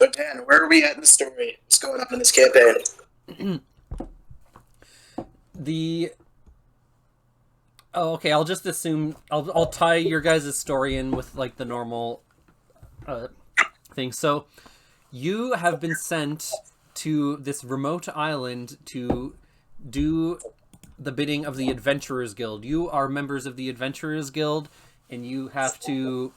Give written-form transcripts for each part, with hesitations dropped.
So Dan, where are we at in the story? What's going on in this campaign? the Oh, okay. I'll just assume I'll tie your guys' story in with like the normal uh, thing. So you have been sent to this remote island to do the bidding of the Adventurers Guild. You are members of the Adventurers Guild, and you have to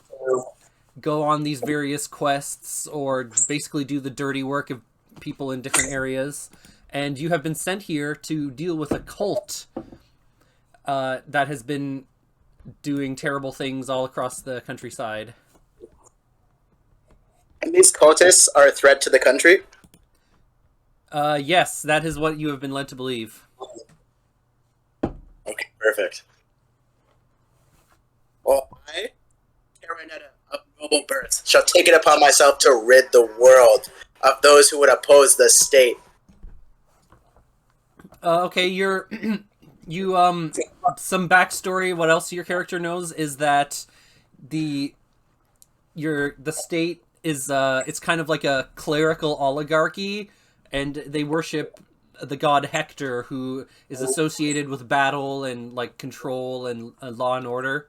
go on these various quests or basically do the dirty work of people in different areas. And you have been sent here to deal with a cult that has been doing terrible things all across the countryside. And these cultists are a threat to the country? Yes, that is what you have been led to believe. Okay, perfect. Well, I, Carinetta, of noble birth, shall take it upon myself to rid the world of those who would oppose the state. Okay, you're some backstory. What else your character knows is that the state is it's kind of like a clerical oligarchy, and they worship the god Hector, who is associated with battle and like control and law and order.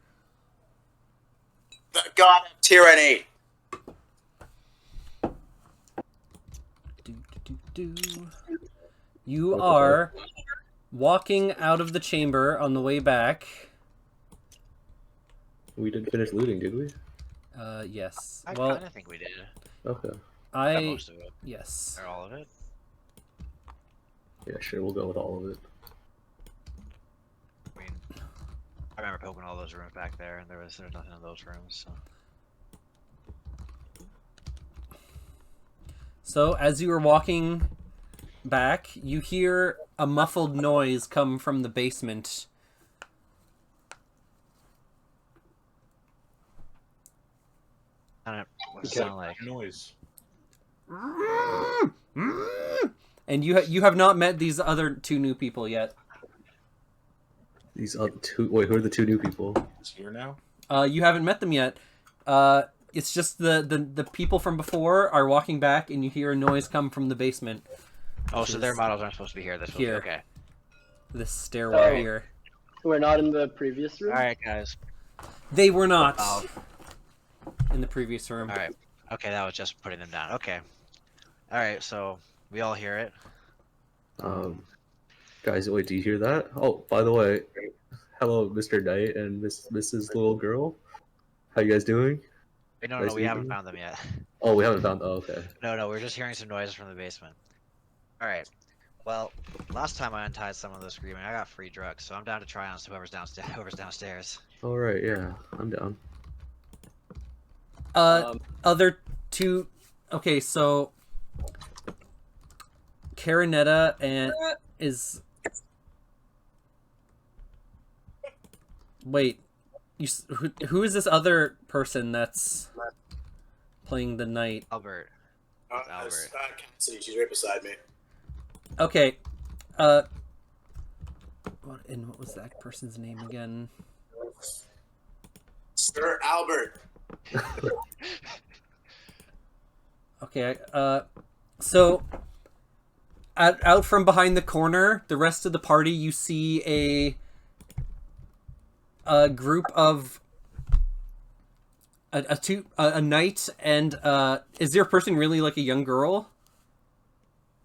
The god of tyranny. You are walking out of the chamber on the way back. We didn't finish looting, did we? Yes. I Well, kind of think we did. Okay. Most of it. Yes. Or all of it. Yeah, sure, we'll go with all of it. I mean, I remember poking all those rooms back there, and there was nothing in those rooms. So as you were walking back, you hear a muffled noise come from the basement. I don't know what it sound like. Noise. And you have not met these other two new people yet. These other two. Wait, who are the two new people? It's here now? You haven't met them yet. It's just the people from before are walking back, and you hear a noise come from the basement. Oh, so their models aren't supposed to be here. They're supposed Here. to be okay. This stairwell Oh. here. We're not in the previous room? Alright, guys. They were not Oh. in the previous room. Alright. Okay, that was just putting them down. Okay. Alright, so we all hear it. Guys, wait, do you hear that? Oh, by the way, hello, Mr. Knight and Mrs. Little Girl. How you guys doing? Wait, no, Nice we haven't meeting you. found them yet. Oh, we haven't found. Oh, okay. No, we're just hearing some noises from the basement. Alright. Well, last time I untied someone that was screaming, I got free drugs, so I'm down to try on whoever's downstairs. All right, yeah, I'm down. Other two. Okay, so Carinetta and is. Wait, who is this other person that's playing the knight? Albert. Albert. Cassidy, she's right beside me. Okay, what was that person's name again? Sir Albert. Okay, so out from behind the corner, the rest of the party, you see a group of a knight and is there a person really like a young girl?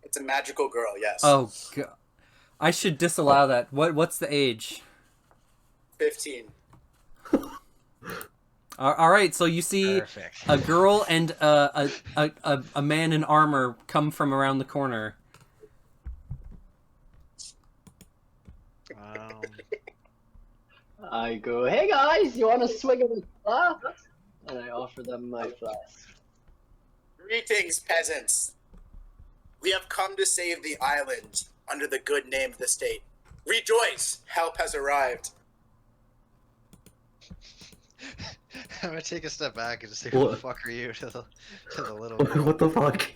It's a magical girl, yes. Oh god, I should disallow that. What's the age? 15. All right, so you see Perfect. a girl and a man in armor come from around the corner. I go, hey guys, you want a swig of the flask? And I offer them my flask. Greetings, peasants. We have come to save the island under the good name of the state. Rejoice! Help has arrived. I'm gonna take a step back and just say, What? who the fuck are you to the little What, girl. what the fuck?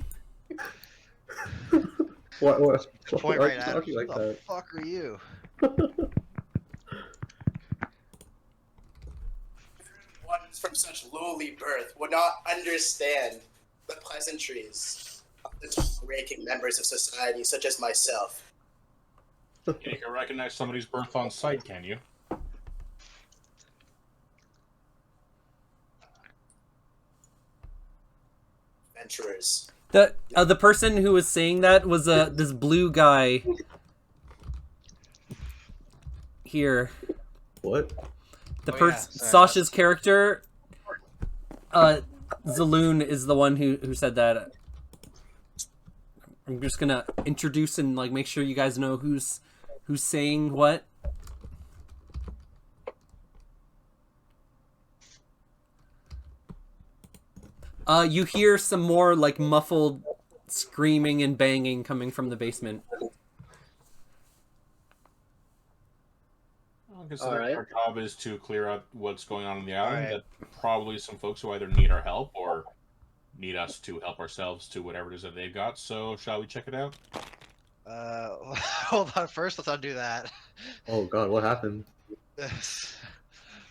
What? Point Why are right you at him. talking Who like the that? fuck are you? One from such lowly birth would not understand the pleasantries of the top-ranking members of society, such as myself. You can recognize somebody's birth on sight, can you? Adventurers. The person who was saying that was this blue guy here. What? The Oh, person yeah, sorry, Sasha's character, Zaloon is the one who said that. I'm just gonna introduce and like make sure you guys know who's saying what. You hear some more like muffled screaming and banging coming from the basement. Considering Alright. our job is to clear out what's going on the island, Alright. that probably some folks who either need our help or need us to help ourselves to whatever it is that they've got. So, shall we check it out? Hold on. First, let's undo that. Oh god, what happened?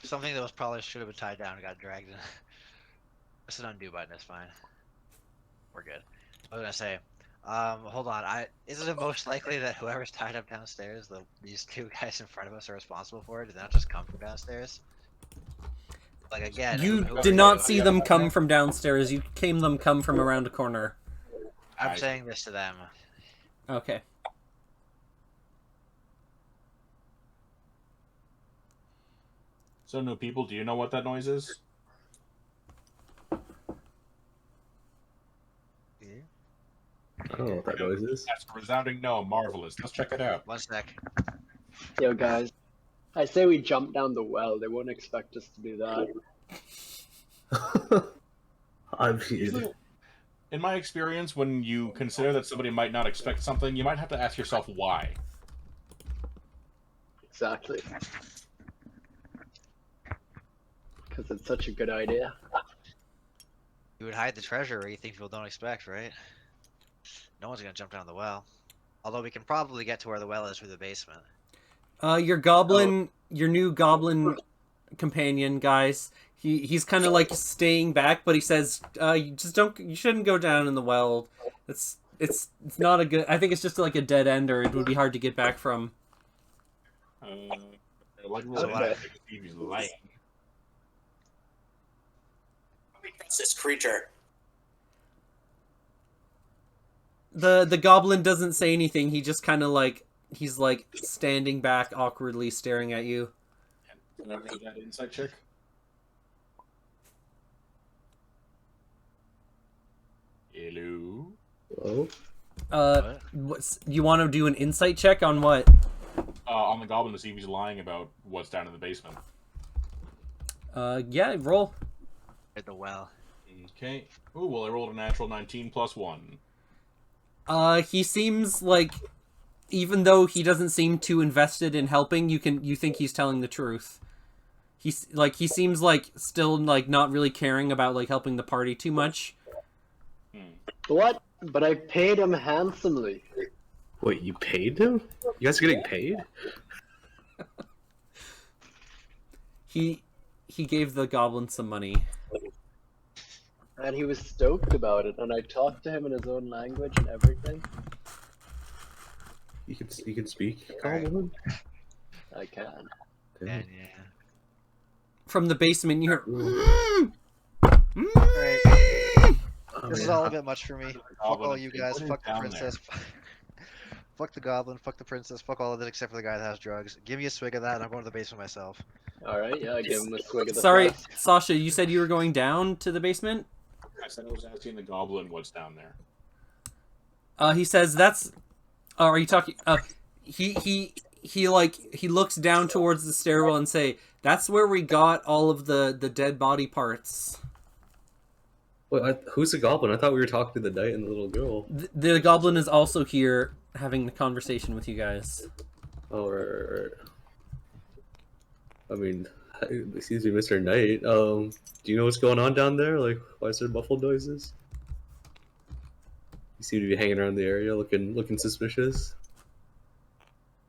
Something that was probably should have been tied down and got dragged in. It's an undo button. It's fine. We're good. I was gonna say, hold on. Isn't it most likely that whoever's tied up downstairs, these two guys in front of us, are responsible for it? Did they not just come from downstairs? Like again, You who did are not you? see them come from downstairs. You came them come from around a corner. I'm saying this to them. Okay. So, new people, do you know what that noise is? I don't know what that noise is. That's a resounding no. Marvelous. Let's check it out. One sec. Yo, guys. I say we jump down the well. They won't expect us to do that. I mean, In my experience, when you consider that somebody might not expect something, you might have to ask yourself why. Exactly. Because it's such a good idea. You would hide the treasure where you think people don't expect, right? No one's gonna jump down the well. Although we can probably get to where the well is through the basement. Your new goblin companion, guys. He's kind of like staying back, but he says, you shouldn't go down in the well. It's not a good. I think it's just like a dead end, or it would be hard to get back from. Like So what I- Stevie's lying. We trust this creature. The goblin doesn't say anything. He just kind of he's like standing back awkwardly, staring at you. Can I do that insight check? Hello? hello? You want to do an insight check on what? On the goblin to see if he's lying about what's down in the basement. Yeah, roll. At the well. Okay. Ooh, well, I rolled a natural 19 plus 1. He seems like, even though he doesn't seem too invested in helping, you think he's telling the truth. He seems like still like not really caring about like helping the party too much. What? But I paid him handsomely. Wait, you paid him? You guys are getting paid? He gave the goblin some money. And he was stoked about it, and I talked to him in his own language and everything. You can speak, Alright. goblin? I can. Damn. And yeah. From the basement, you hear. Alright. Oh, This is man. all a bit much for me. Fuck Goblin, all you they guys. put it Fuck the down princess. Fuck the goblin. Fuck the princess. Fuck all of it except for the guy that has drugs. Give me a swig of that, and I'm going to the basement myself. Alright, yeah, I give him a swig of the Sorry, flask. Sasha. You said you were going down to the basement. I said I was asking the goblin what's down there. He says that's. Oh, are you talking? He looks down towards the stairwell and say, "That's where we got all of the dead body parts." Wait, who's the goblin? I thought we were talking to the knight and the little girl. The goblin is also here having the conversation with you guys. Oh, right. I mean, excuse me, Mr. Knight. Do you know what's going on down there? Like, why is there muffled noises? You seem to be hanging around the area, looking suspicious.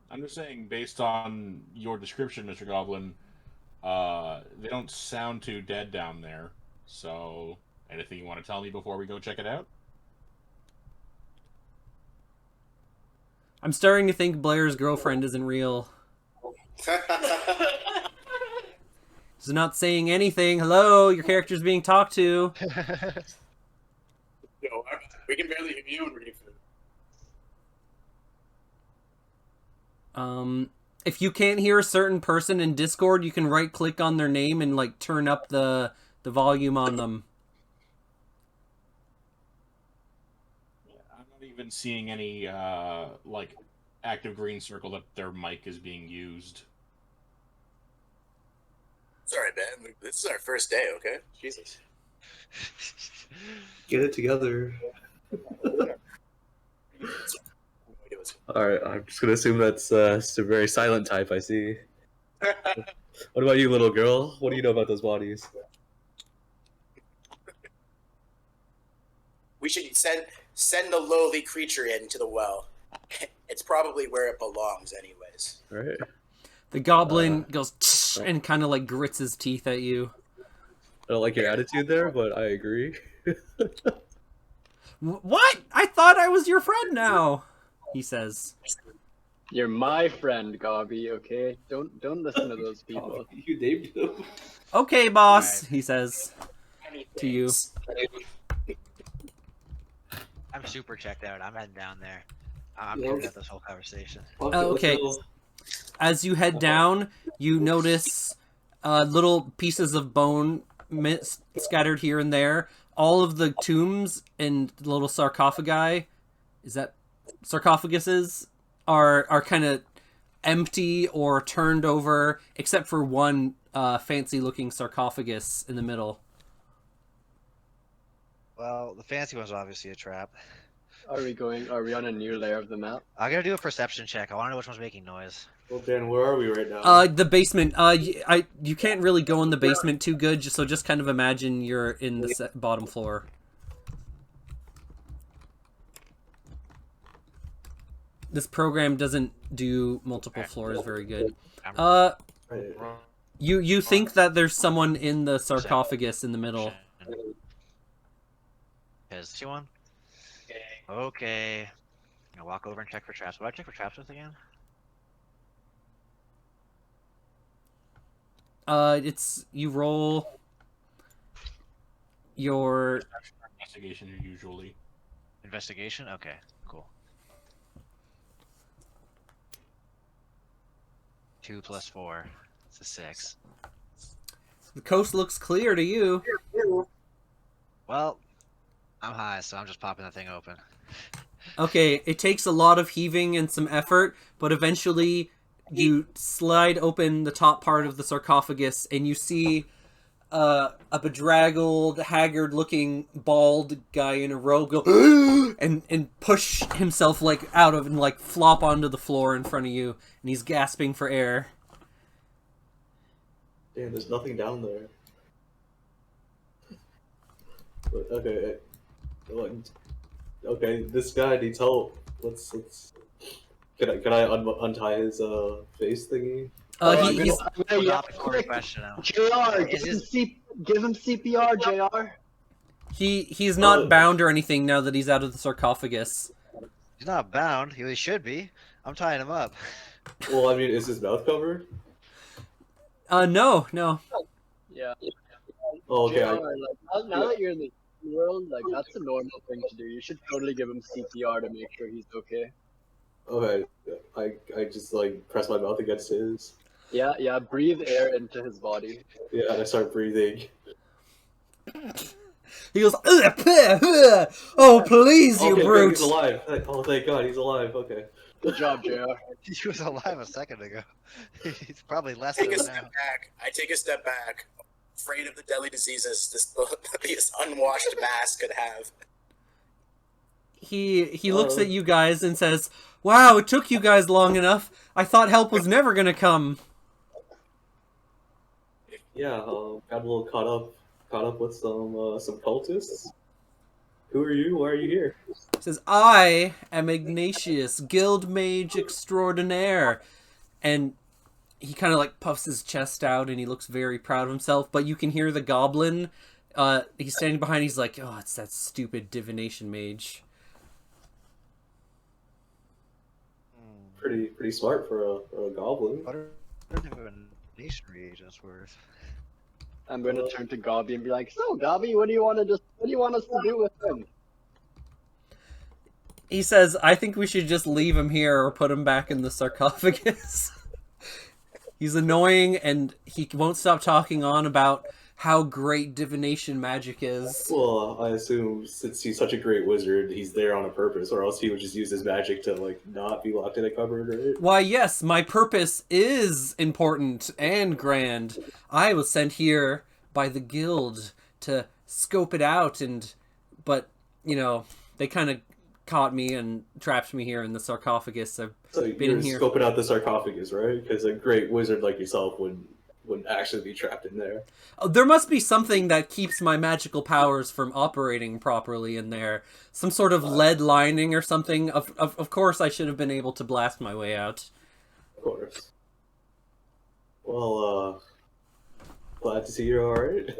I'm just saying, based on your description, Mr. Goblin, they don't sound too dead down there. So, Anything you want to tell me before we go check it out? I'm starting to think Blair's girlfriend isn't real. She's not saying anything. Hello, your character's being talked to. Yo, we can barely hear you, Reef. If you can't hear a certain person in Discord, you can right click on their name and like turn up the volume on them. I'm not even seeing any like active green circle that their mic is being used. Sorry, man. This is our first day, okay? Jesus. Get it together. Alright, I'm just gonna assume that's just a very silent type, I see. What about you, little girl? What do you know about those bodies? We should send the lowly creature into the well. It's probably where it belongs, anyways. Alright. The goblin goes tsh, and kind of like grits his teeth at you. I don't like your attitude there, but I agree. What? I thought I was your friend now, he says. You're my friend, Gobby, okay? Don't listen to those people. You named him. Okay, boss, Right. he says to you. I'm super checked out. I'm heading down there. I'm good at this whole conversation. Okay. As you head down, you notice little pieces of bone scattered here and there. All of the tombs and little sarcophagi, is that sarcophaguses, are kind of empty or turned over, except for one fancy-looking sarcophagus in the middle. Well, the fancy one's obviously a trap. Are we on a new layer of the map? I'm gonna do a perception check. I want to know which one's making noise. Well, Dan, where are we right now? The basement. You can't really go in the basement too good, so just kind of imagine you're in the bottom floor. This program doesn't do multiple floors very good. You think that there's someone in the sarcophagus in the middle. Is she one? Okay. I'm gonna walk over and check for traps. What do I check for traps with again? It's you roll your Investigation usually. Investigation? Okay, cool. 2 + 4. It's a 6. the coast looks clear to you. Well, I'm high, so I'm just popping that thing open. Okay, it takes a lot of heaving and some effort, but eventually you slide open the top part of the sarcophagus and you see a bedraggled, haggard-looking, bald guy in a robe go and push himself like out of and like flop onto the floor in front of you, and he's gasping for air. Dan, there's nothing down there. But, okay. Okay, this guy needs help. Let's. Can I untie his face thingy? He's Drop the core question out. JR, Is give him CPR, JR. he's not bound or anything now that he's out of the sarcophagus. He's not bound. He should be. I'm tying him up. Well, I mean, is his mouth covered? No. Yeah. Oh, okay. JR, now that you're in the world, like that's a normal thing to do. You should totally give him CPR to make sure he's okay. Okay. I just like press my mouth against his. Yeah. Breathe air into his body. Yeah, and I start breathing. He goes, oh please, you Okay, brute! he's alive. Oh, thank God, he's alive. Okay. Good job, JR. He was alive a second ago. He's probably less Take than a now. step back. I take a step back, afraid of the deadly diseases this unwashed mass could have. He looks at you guys and says, wow, it took you guys long enough. I thought help was never gonna come. Yeah, got a little caught up with some cultists. Who are you? Why are you here? He says, I am Ignatius, guild mage extraordinaire. And he kind of like puffs his chest out and he looks very proud of himself, but you can hear the goblin he's standing behind. He's like, oh, it's that stupid divination mage. Pretty smart for a goblin. What are divination reagents worth? I'm gonna turn to Gobby and be like, so Gobby, what do you want us to do with him? He says, I think we should just leave him here or put him back in the sarcophagus. He's annoying, and he won't stop talking on about how great divination magic is. Well, I assume since he's such a great wizard, he's there on a purpose, or else he would just use his magic to, like, not be locked in a cupboard, right? Why, yes, my purpose is important and grand. I was sent here by the guild to scope it out, but, you know, they kind of caught me and trapped me here in the sarcophagus. I've So been you're in here. scoping out the sarcophagus, right? Because a great wizard like yourself wouldn't actually be trapped in there. Oh, there must be something that keeps my magical powers from operating properly in there. Some sort of lead lining or something. Of course, I should have been able to blast my way out. Of course. Well, glad to see you're alright.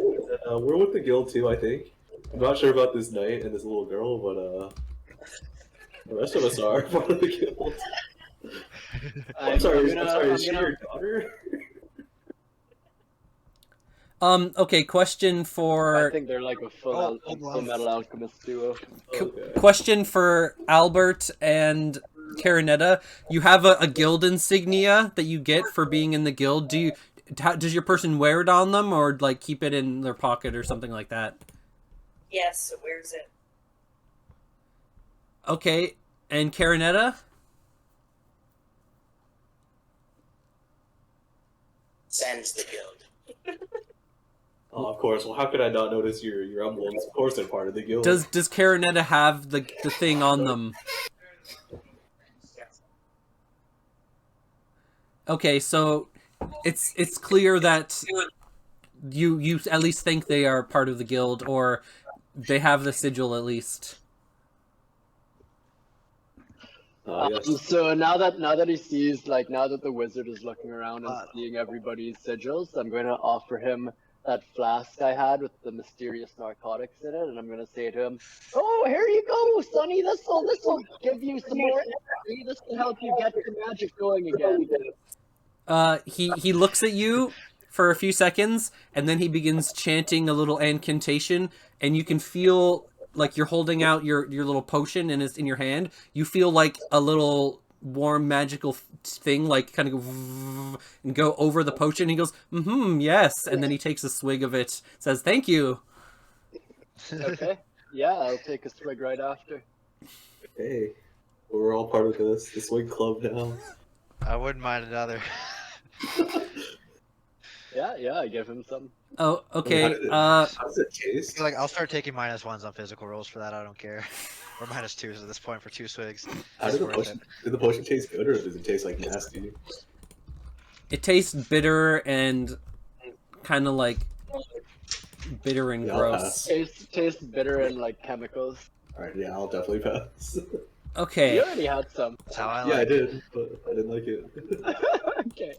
We're with the guild too, I think. I'm not sure about this knight and this little girl, but the rest of us are part of the guild. I'm sorry, is she your daughter? Okay, question I for... think they're like a full metal alchemist duo. Okay. Question for Albert and Carinetta. You have a guild insignia that you get for being in the guild. Does your person wear it on them, or like keep it in their pocket or something like that? Yes, it wears it. Okay, and Carinetta? Sends the guild. Oh, of course. Well, how could I not notice your emblems? Of course, they're part of the guild. Does Carinetta have the thing on them? Okay, so it's clear that you at least think they are part of the guild, or they have the sigil at least. Yes. So now that he sees, like, now that the wizard is looking around and seeing everybody's sigils, I'm going to offer him that flask I had with the mysterious narcotics in it, and I'm going to say to him, "Oh, here you go, Sonny. This will give you some more energy. This will help you get your magic going again." He looks at you for a few seconds, and then he begins chanting a little incantation, and you can feel like you're holding out your little potion and it's in your hand. You feel like a little warm magical thing, like kind of go and go over the potion. He goes, yes, and then he takes a swig of it, says, "Thank you." Okay. Yeah, I'll take a swig right after. Hey, we're all part of this swing club now. I wouldn't mind another. Yeah, I give him some. Oh, okay. How does it taste? Like, I'll start taking -1s on physical rolls for that. I don't care. Or -2s at this point for 2 swigs. How did the potion taste good, or does it taste like nasty? It tastes bitter and kind of like bitter and Yeah, I'll gross. Tastes bitter and like chemicals. Alright, yeah, I'll definitely pass. Okay. You already had some. That's how I like Yeah, I it. did, but I didn't like it. Okay.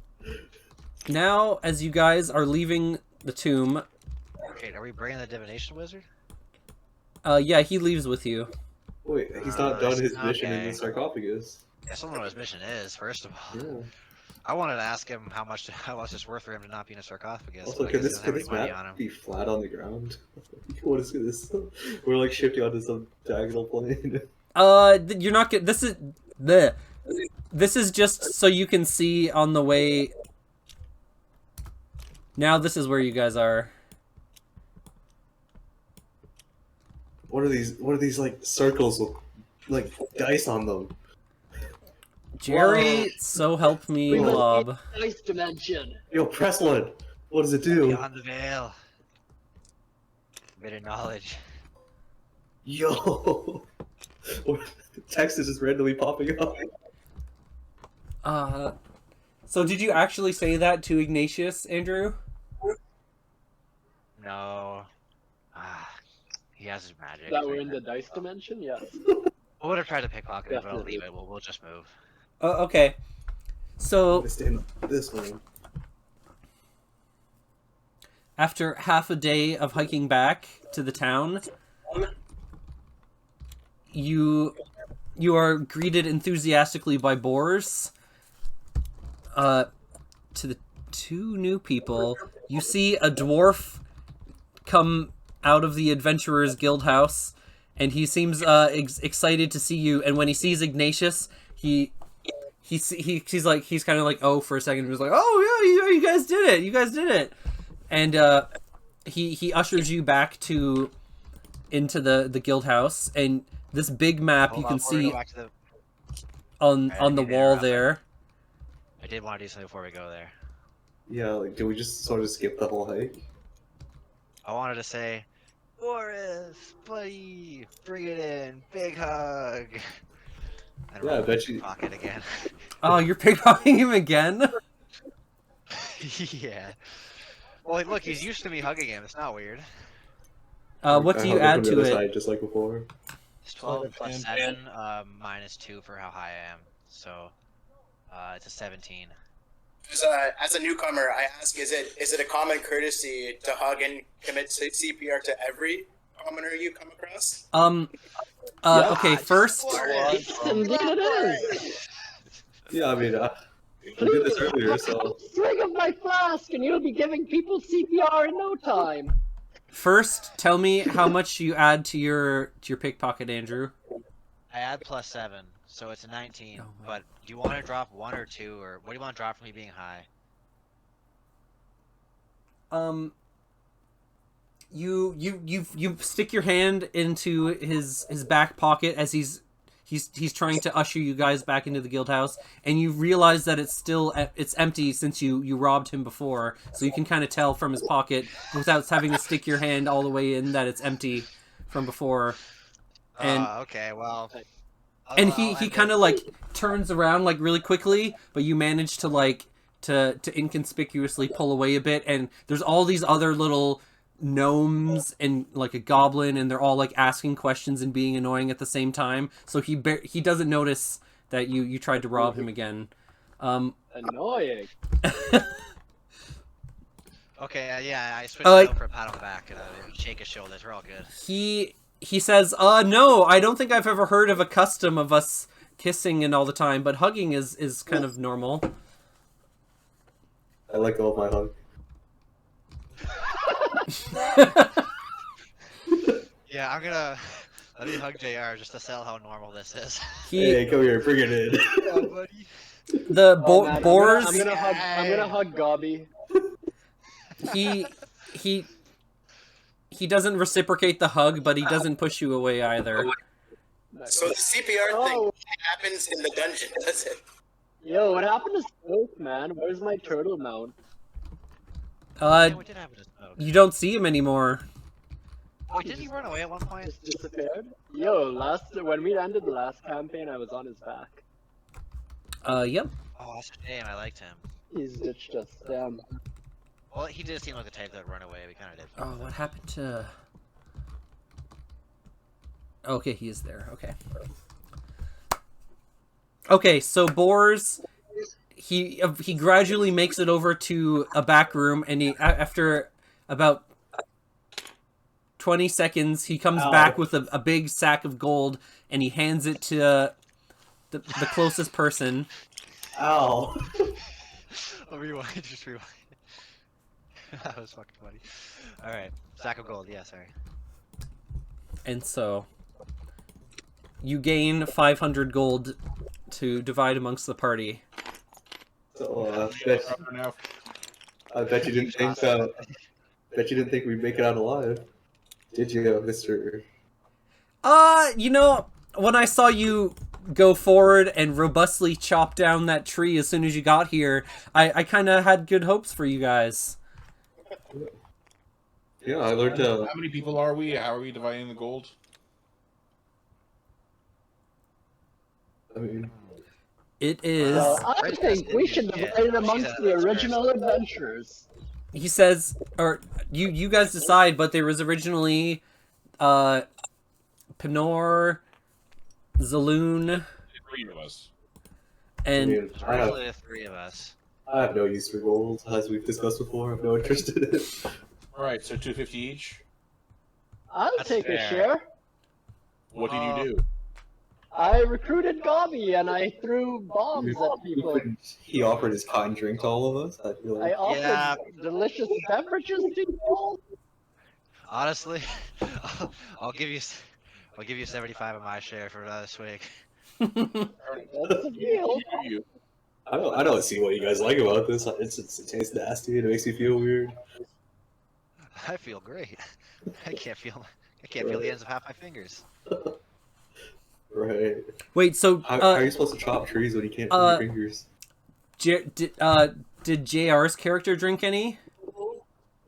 Now, as you guys are leaving the tomb, Okay, are we bringing the divination wizard? yeah, he leaves with you. Wait, he's not done his mission in okay. the sarcophagus. Yeah, I don't know what his mission is, first of all. Yeah. I wanted to ask him how much it's worth for him to not be in a sarcophagus. Also, but I can guess this, he can doesn't this have any money on map him. be flat on the ground? What is this? We're like shifting onto some diagonal plane. You're not get this is the. This is just so you can see on the way. Now this is where you guys are. What are these like circles with like dice on them? Jerry, so help me, We must Blob. Nice dimension. Yo, press one. What does it do? Beyond the veil. Bitter knowledge. Yo, text is just randomly popping up. So did you actually say that to Ignatius, Andrew? No. He has his magic. That we're in the dice dimension? Yes. I would have tried to pickpocket it, but I'll Definitely. leave it. We'll just move. Okay. So Stand this one. after half a day of hiking back to the town, you are greeted enthusiastically by boars. To the two new people, you see a dwarf come out of the Adventurers Guild house, and he seems excited to see you. And when he sees Ignatius, he's kind of like, oh, for a second, he was like, oh yeah, you guys did it, and he ushers you back into the guild house, and this big map you can see on the wall there. I did want to do something before we go there. Yeah, like, do we just sort of skip the whole hike? I wanted to say, Boris, buddy, bring it in, big hug. And Yeah, I bet you. pocket again. Oh, you're pickpocketing him again? Yeah. Well, look, he's used to me hugging him. It's not weird. What do you add to it? Side, just like before. It's 12 plus 7, minus 2 for how high I am. So, it's a 17. As a newcomer, I ask, is it a common courtesy to hug and commit CPR to every commoner you come across? Okay, first... Indeed it is! Yeah, I mean, we did this earlier, so... Swig of my flask and you'll be giving people CPR in no time! First, tell me how much you add to your pickpocket, Andrew. I add plus 7, so it's a 19. But do you want to drop 1 or 2, or what do you want to drop for me being high? You stick your hand into his back pocket as he's trying to usher you guys back into the guild house, and you realize that it's empty since you robbed him before, so you can kind of tell from his pocket without having to stick your hand all the way in that it's empty from before. And okay, well. And he kind of like turns around like really quickly, but you manage to like to inconspicuously pull away a bit, and there's all these other little gnomes and like a goblin, and they're all like asking questions and being annoying at the same time, so he doesn't notice that you tried to rob him again. Annoying. Okay, yeah, I switched it over for a pat on the back and shake his shoulders. We're all good. He says, no, I don't think I've ever heard of a custom of us kissing and all the time, but hugging is kind of normal. I let go of my hug. Yeah, I'm gonna let me hug JR just to sell how normal this is. Hey, come here, bring it in. Yeah, buddy. The boars. I'm gonna hug Gobby. He doesn't reciprocate the hug, but he doesn't push you away either. So the CPR thing happens in the dungeon, does it? Yo, what happened to Smoke, man? Where's my turtle mount? Yeah, we did have it as smoke. You don't see him anymore. Wait, didn't he run away at one point? Just disappeared? Yo, when we ended the last campaign, I was on his back. Yep. Oh, that's a shame. I liked him. He's ditched us, damn. Well, he did seem like the type that would run away. We kind of did. Oh, what happened to... Okay, he is there. Okay. Okay, so Boars, he gradually makes it over to a back room, and after about 20 seconds, he comes back with a big sack of gold, and he hands it to the closest person. Ow. I'll rewind, just rewind. That was fucking funny. Alright, sack of gold, yeah, sorry. And so, you gain 500 gold to divide amongst the party. So, I bet you didn't think we'd make it out alive, did you, Mr.? You know, when I saw you go forward and robustly chop down that tree as soon as you got here, I kind of had good hopes for you guys. Yeah, I learned to... How many people are we? How are we dividing the gold? I mean... It is... I think we should divide it amongst the original adventurers. He says, or you guys decide, but there was originally Penor, Zaloon, Three of us. and... Originally the three of us. I have no use for gold, as we've discussed before. I have no interest in it. All right, so 250 each. I'll That's take a fair. share. What did you do? I recruited Gobby and I threw bombs at people. He offered his kind drink to all of us. I feel I like offered Yeah. delicious beverages to you. Honestly, I'll give you 75 of my share for this week. That's a deal. You. I don't see what you guys like about this. It tastes nasty. It makes me feel weird. I feel great. I can't feel the ends of half my fingers. Right. Wait, so How are you supposed to chop trees when you can't feel your fingers? did JR's character drink any?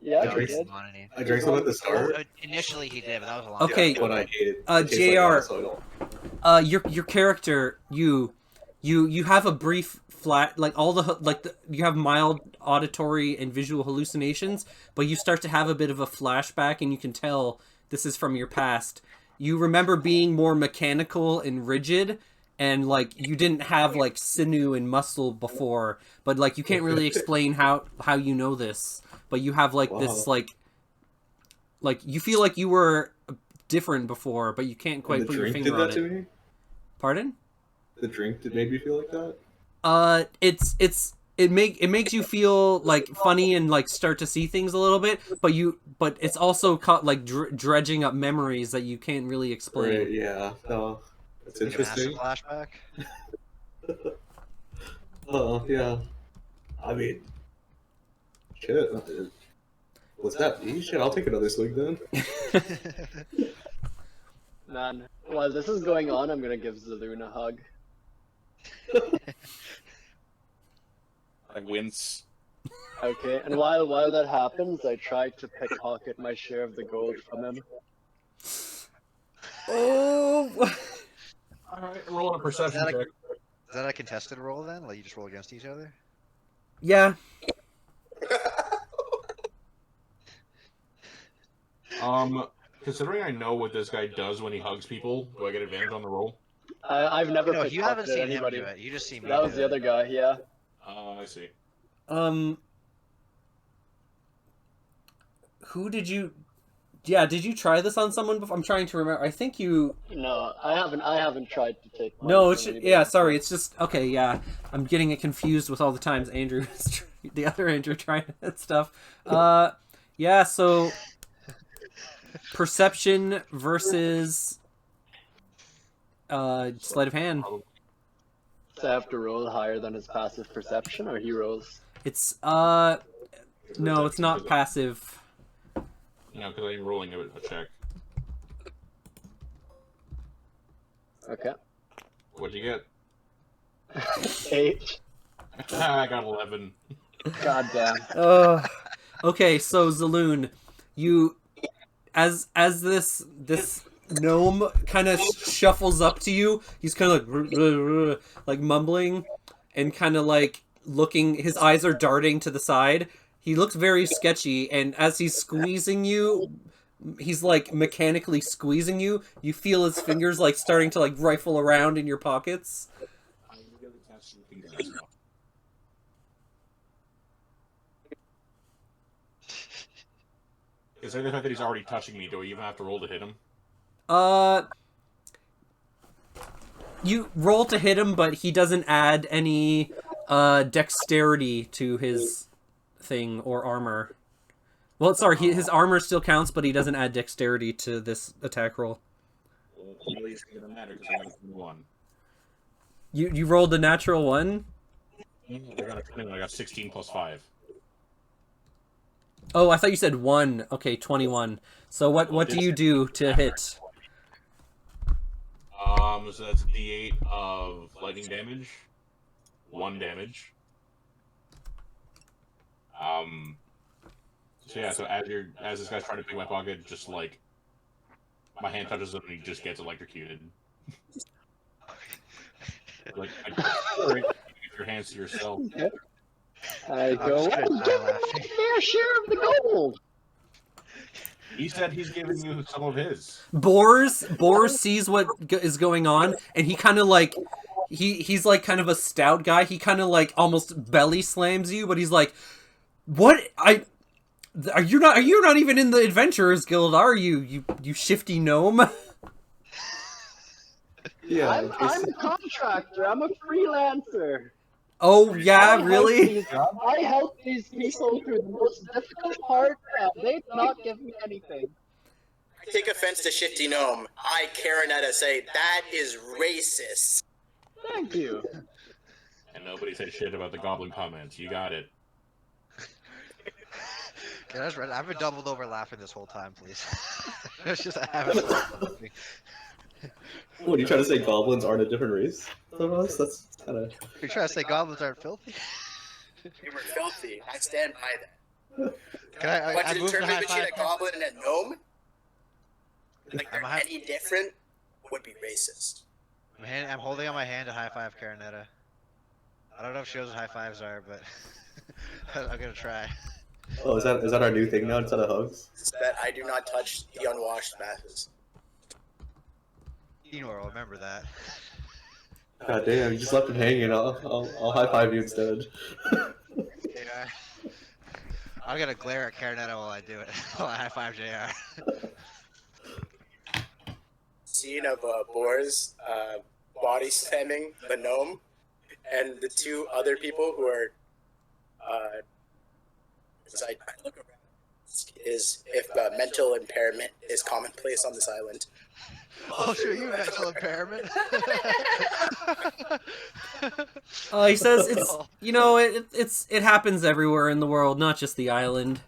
Yeah, No, he he did. didn't want any. I drank some at the start. Initially he did, but that was a long Okay. time But I ago. hated. Uh, It tastes like JR. that, so I don't. Your character, you have a brief flat, like all the you have mild auditory and visual hallucinations, but you start to have a bit of a flashback, and you can tell this is from your past. You remember being more mechanical and rigid, and like you didn't have like sinew and muscle before, but like you can't really explain how you know this, but you have like this Wow. like you feel like you were different before, but you can't quite And the put your drink finger did on that it. to me. Pardon? The drink that made me feel like that. It makes you feel like funny and like start to see things a little bit, but it's also caught like dredging up memories that you can't really explain. Right, yeah. No, it's Like an acid interesting. flashback. Oh, yeah. I mean, shit. What's that? Shit, I'll take another swig then. Man, while this is going on, I'm gonna give Zaloon a hug. I wince. Okay, and while that happens, I try to pickpocket my share of the gold from him. Oh, All right, roll a perception check. Is that a contested roll then? Like you just roll against each other? yeah. Considering I know what this guy does when he hugs people, do I get advantage on the roll? I've never No, you haven't pickpocketed seen anybody. him do it. You just see me. That was do the it. other guy, yeah. I see. Who did you? Yeah, did you try this on someone before? I'm trying to remember. I think you. No, I haven't tried to take. No, money it's from anybody. yeah. Sorry, it's just okay. Yeah, I'm getting it confused with all the times Andrew, the other Andrew, trying that stuff. Yeah. So, perception versus sleight of hand. So I have to roll higher than his passive perception, or he rolls. It's no, it's not passive. No, because I'm rolling a check. Okay. What'd you get? 8. I got 11. God damn. Okay, so Zaloon, you as this gnome kind of shuffles up to you, he's kind of like mumbling and kind of like looking, his eyes are darting to the side. He looks very sketchy, and as he's squeezing you, he's like mechanically squeezing you. You feel his fingers like starting to like rifle around in your pockets. Considering the fact that he's already touching me, do I even have to roll to hit him? You roll to hit him, but he doesn't add any dexterity to his thing or armor. Well, sorry, his armor still counts, but he doesn't add dexterity to this attack roll. Well, it really isn't going to matter because I got a 1. You rolled a natural 1? I got a 20, I got 16 plus 5. Oh, I thought you said 1. Okay, 21. So what do you do to hit? So that's a D8 of lightning damage. 1 damage. So yeah, so as this guy's trying to pick my pocket, just like my hand touches him and he just gets electrocuted. Like, keep your hands to yourself. I I'm go, just gonna "Oh, die give me laughing." my fair share of the gold! He said he's giving you some of his. Boars sees what is going on, and he kind of like he's like kind of a stout guy. He kind of like almost belly slams you, but he's like, "What? Are you not even in the Adventurers Guild, are you? You shifty gnome. Yeah. I'm a contractor. I'm a freelancer. Oh yeah, really? I help these people through the most difficult part, and they do not give me anything. I take offense to shifty gnome. I, Karenetta, say that is racist. Thank you. And nobody said shit about the goblin comments. You got it. Can I just I've been doubled over laughing this whole time, please. It's just I haven't stopped laughing. What, are you trying to say goblins aren't a different race than us? That's kind of... You're trying to say goblins aren't filthy? You were filthy. I stand by that. Can I But to moved to determine high between five? a goblin and a gnome, like I'm they're a high- any different, would be racist. I'm holding on my hand to high five Karenetta. I don't know if she knows what high fives are, but I'm gonna try. Oh, is that our new thing now instead of hugs? It's that I do not touch the unwashed masses. Enor will remember that. God damn, you just left him hanging. I'll high five you instead. JR. I'm gonna glare at Karenetta while I do it. While I high five JR. Scene of Boris body slamming the gnome, and the two other people who are as I look around, is if mental impairment is commonplace on this island. Oh, sure, you mental impairment. He says it's it happens everywhere in the world, not just the island.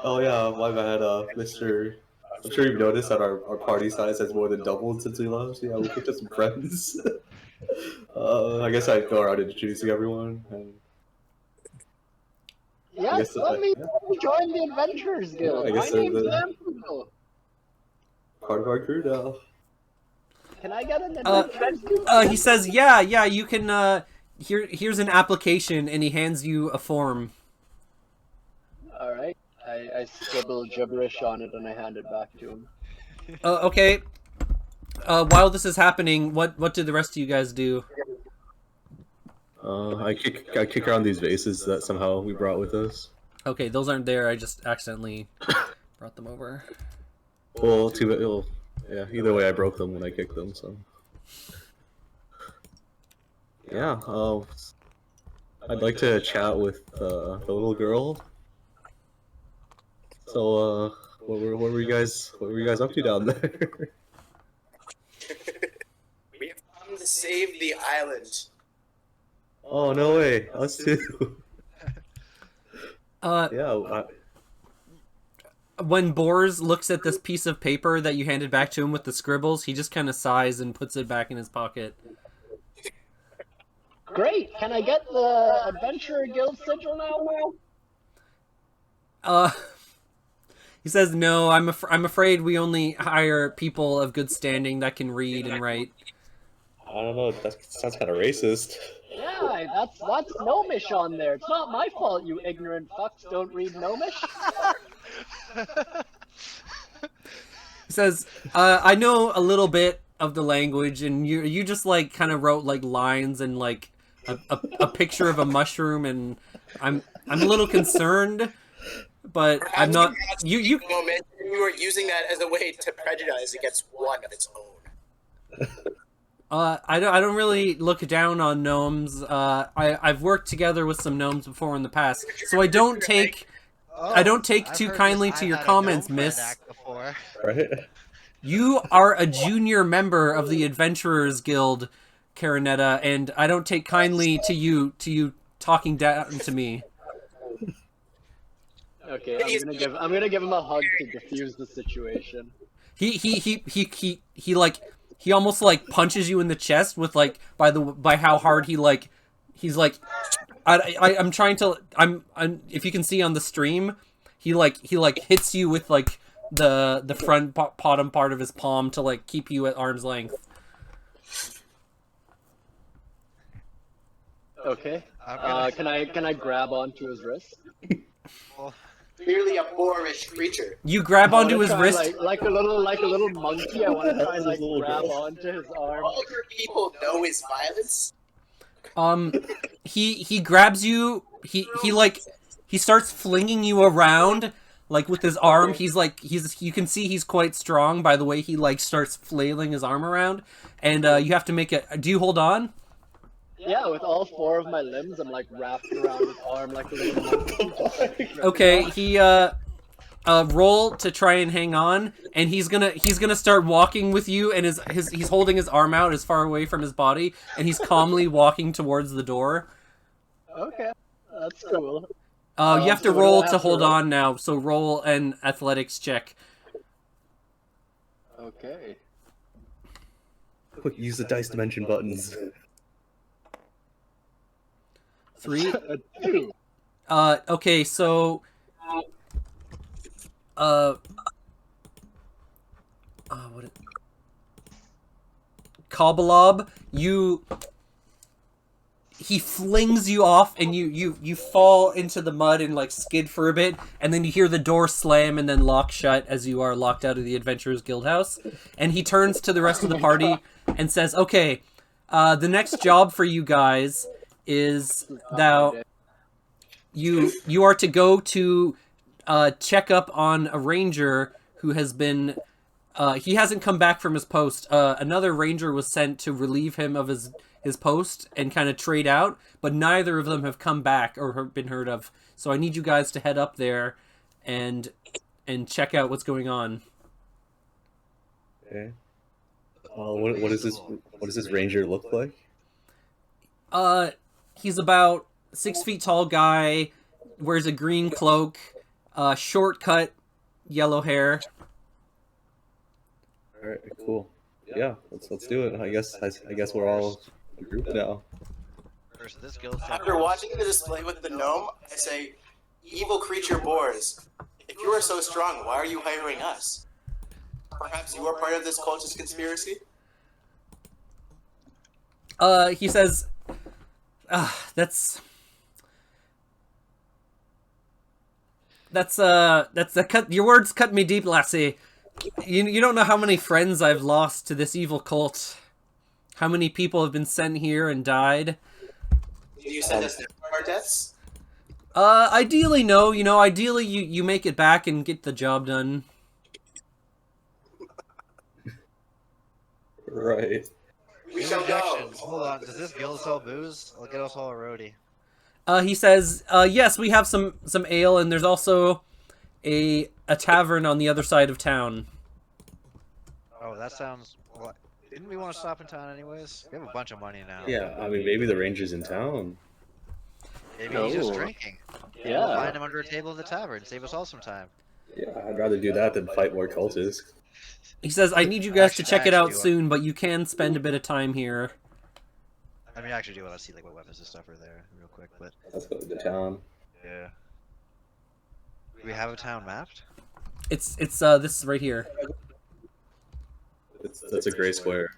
Oh yeah, my bad, Mr. I'm sure you've noticed that our party size has more than doubled since we left. Yeah, we picked up some friends. I guess I'd go around introducing everyone. And Yes, let me join the Adventurers Guild. I My guess they're name's the- Lampugo. part of our crew now. Can I get an Adventurers Guild? He says, yeah, you can. Here's an application, and he hands you a form. All right. I scribble gibberish on it and I hand it back to him. Okay. While this is happening, what did the rest of you guys do? I kick around these vases that somehow we brought with us. Okay, those aren't there. I just accidentally brought them over. Well, yeah. Either way, I broke them when I kicked them. So yeah. I'd like to chat with the little girl. So, what were you guys up to down there? We have come to save the island. Oh no way, us too. Yeah. When Bors looks at this piece of paper that you handed back to him with the scribbles, he just kind of sighs and puts it back in his pocket. Great! Can I get the Adventurer Guild sigil now? He says, "No, I'm afraid we only hire people of good standing that can read and write." I don't know. That sounds kind of racist. Yeah, that's Gnomish on there. It's not my fault you ignorant fucks don't read Gnomish. He says, "I know a little bit of the language, and you just like kind of wrote like lines and like a picture of a mushroom, and I'm a little concerned, but I'm not. You were using that as a way to prejudice against one of its own. I don't really look down on gnomes. I've worked together with some gnomes before in the past, so I don't take too kindly to your comments, miss. Right? You are a junior member of the Adventurers Guild, Karenetta, and I don't take kindly to you talking down to me. Okay, I'm gonna give him a hug to defuse the situation. He almost like punches you in the chest with like by how hard he's like I'm trying to I'm if you can see on the stream, he hits you with like the front bottom part of his palm to like keep you at arm's length. Okay. Can I grab onto his wrist? Clearly a boorish creature. You grab onto his wrist. Like a little monkey. I want to try and like grab onto his arm. All your people know is violence. He grabs you. He he starts flinging you around like with his arm. You can see he's quite strong by the way he like starts flailing his arm around, and you have to make a. Do you hold on? Yeah, with all 4 of my limbs, I'm like wrapped around his arm like a little monkey. Okay, he roll to try and hang on, and he's gonna start walking with you, and he's holding his arm out as far away from his body, and he's calmly walking towards the door. Okay, that's cool. You have to so what do roll I have to to hold roll? on now, so roll an athletics check. Okay. Quick, use the dice dimension buttons. 3. A 2. Okay, so what Cobbalob, he flings you off, and you fall into the mud and like skid for a bit, and then you hear the door slam and then lock shut as you are locked out of the Adventurers Guild house. And he turns to the rest of the party and says, "Okay, the next job for you guys is now you are to go to check up on a ranger who has been." He hasn't come back from his post. Another ranger was sent to relieve him of his post and kind of trade out, but neither of them have come back or been heard of. So I need you guys to head up there and check out what's going on. Okay. What does this ranger look like? He's about 6 feet tall guy, wears a green cloak, short cut, yellow hair. All right, cool. Yeah, let's do it. I guess we're all a group now. First, this guild. After watching the display with the gnome, I say, evil creature boars, if you are so strong, why are you hiring us? Perhaps you are part of this cultist conspiracy? He says, that's your words cut me deep, lassie. You don't know how many friends I've lost to this evil cult. How many people have been sent here and died. Did you send us our deaths? Ideally, no. Ideally, you make it back and get the job done. Right. We shall go. Hold on, does this guild sell booze? I'll get us all a roadie. He says, yes, we have some ale, and there's also a tavern on the other side of town. Oh, that sounds... What? Didn't we want to stop in town anyways? We have a bunch of money now. Yeah, I mean, maybe the ranger's in town. Maybe he's just Oh. drinking. Yeah. We'll find him under a table at the tavern. Save us all some time. Yeah, I'd rather do that than fight more cultists. He says, I need you guys to check it out Actually, soon, but you can spend a bit of time here. I mean, I actually do want to see like what weapons and stuff are there real quick, but Let's go to the town. yeah. Do we have a town mapped? It's this right here. That's a gray square.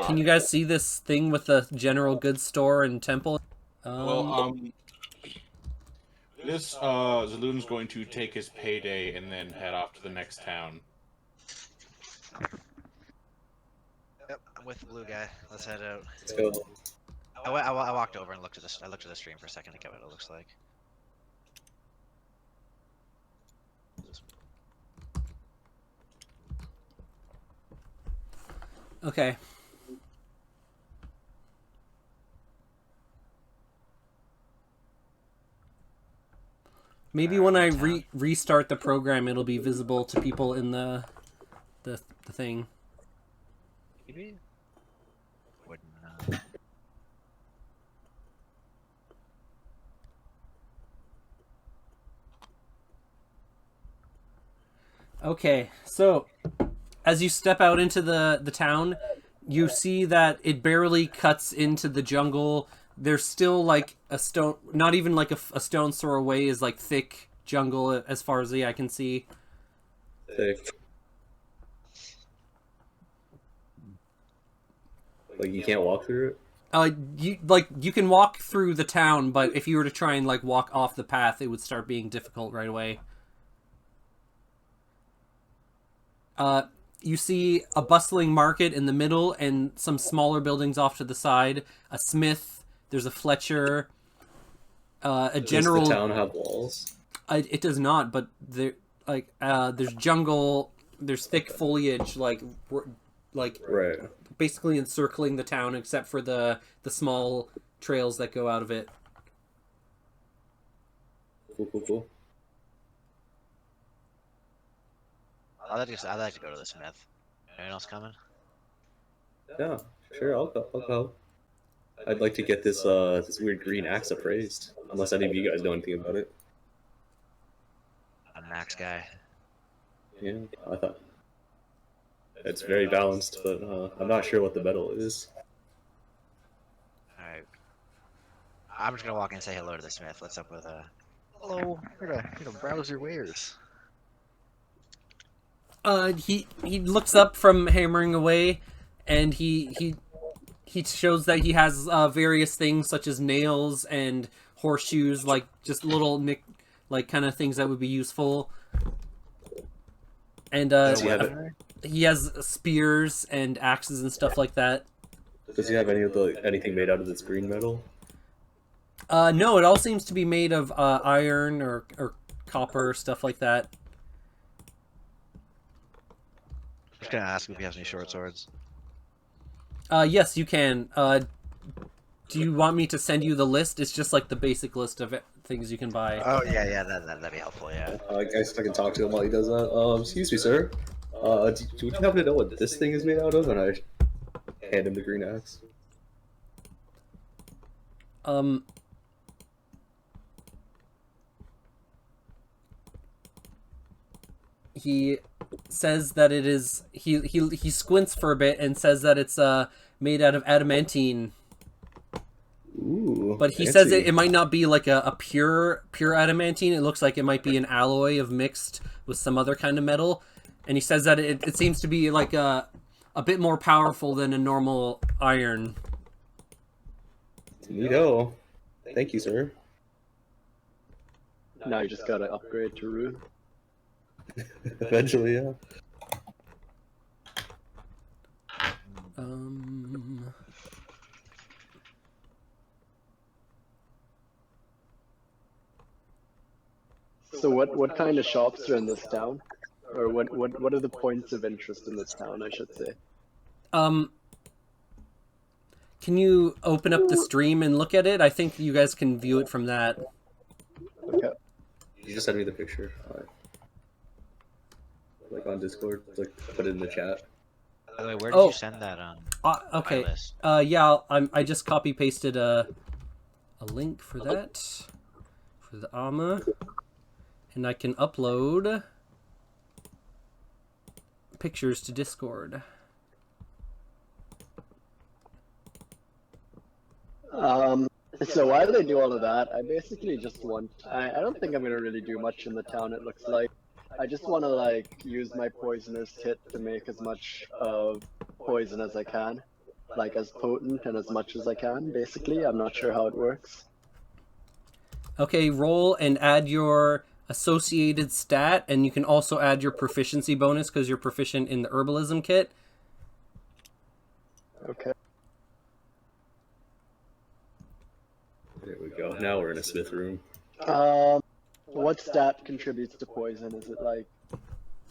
Can you guys see this thing with the general goods store and temple? This Zaloon's going to take his payday and then head off to the next town. Yep, I'm with the blue guy. Let's head out. Let's go. I walked over and looked at this. I looked at the stream for a second to get what it looks like. Okay. Maybe when I restart the program, it'll be visible to people in the thing. Maybe. Wouldn't. Okay, so as you step out into the town, you see that it barely cuts into the jungle. There's still like a stone, not even like a stone's throw away is like thick jungle as far as the eye can see. Thick. Like you can't walk through it? You can walk through the town, but if you were to try and like walk off the path, it would start being difficult right away. You see a bustling market in the middle and some smaller buildings off to the side. A smith. There's a Fletcher. a Does general. the town have walls? It does not, but there's jungle, there's thick foliage, like Right. basically encircling the town, except for the small trails that go out of it. Cool. I'd like to go to the Smith. Anyone else coming? Yeah, sure. I'll go. I'd like to get this this weird green axe appraised. Unless any of you guys know anything about it. I'm Max guy. Yeah, I thought it's very balanced, but I'm not sure what the metal is. Alright. I'm just gonna walk in and say hello to the Smith. What's up with hello, here to browse your wares. He looks up from hammering away, and he shows that he has various things such as nails and horseshoes, like just little kind of things that would be useful. And he has spears and axes and stuff like that. Does he have anything made out of this green metal? No, it all seems to be made of iron or copper, stuff like that. Just gonna ask if he has any short swords. Yes, you can. Do you want me to send you the list? It's just like the basic list of things you can buy. Oh yeah, that'd be helpful. Yeah. I guess I can talk to him while he does that. Excuse me, sir. Do you happen to know what this thing is made out of? And I hand him the green axe. He says that it is. He squints for a bit and says that it's made out of adamantine. Ooh, but he fancy. says it might not be like a pure adamantine. It looks like it might be an alloy of mixed with some other kind of metal. And he says that it seems to be like a bit more powerful than a normal iron. Neato. Thank you, sir. Now you just gotta upgrade to Rune. Eventually, yeah. So what kind of shops are in this town? Or what are the points of interest in this town, I should say? Can you open up the stream and look at it? I think you guys can view it from that. Okay. You just send me the picture. Like on Discord, like put it in the chat. By the way, where did you send that on? Okay. List? Yeah, I just copy pasted a link for that for the armor, and I can upload pictures to Discord. So while they do all of that, I basically just want. I don't think I'm gonna really do much in the town. It looks like. I just want to like use my poisoner's kit to make as much of poison as I can, like as potent and as much as I can. Basically, I'm not sure how it works. Okay, roll and add your associated stat, and you can also add your proficiency bonus because you're proficient in the herbalism kit. Okay. There we go. Now we're in a smith room. What stat contributes to poison? Is it like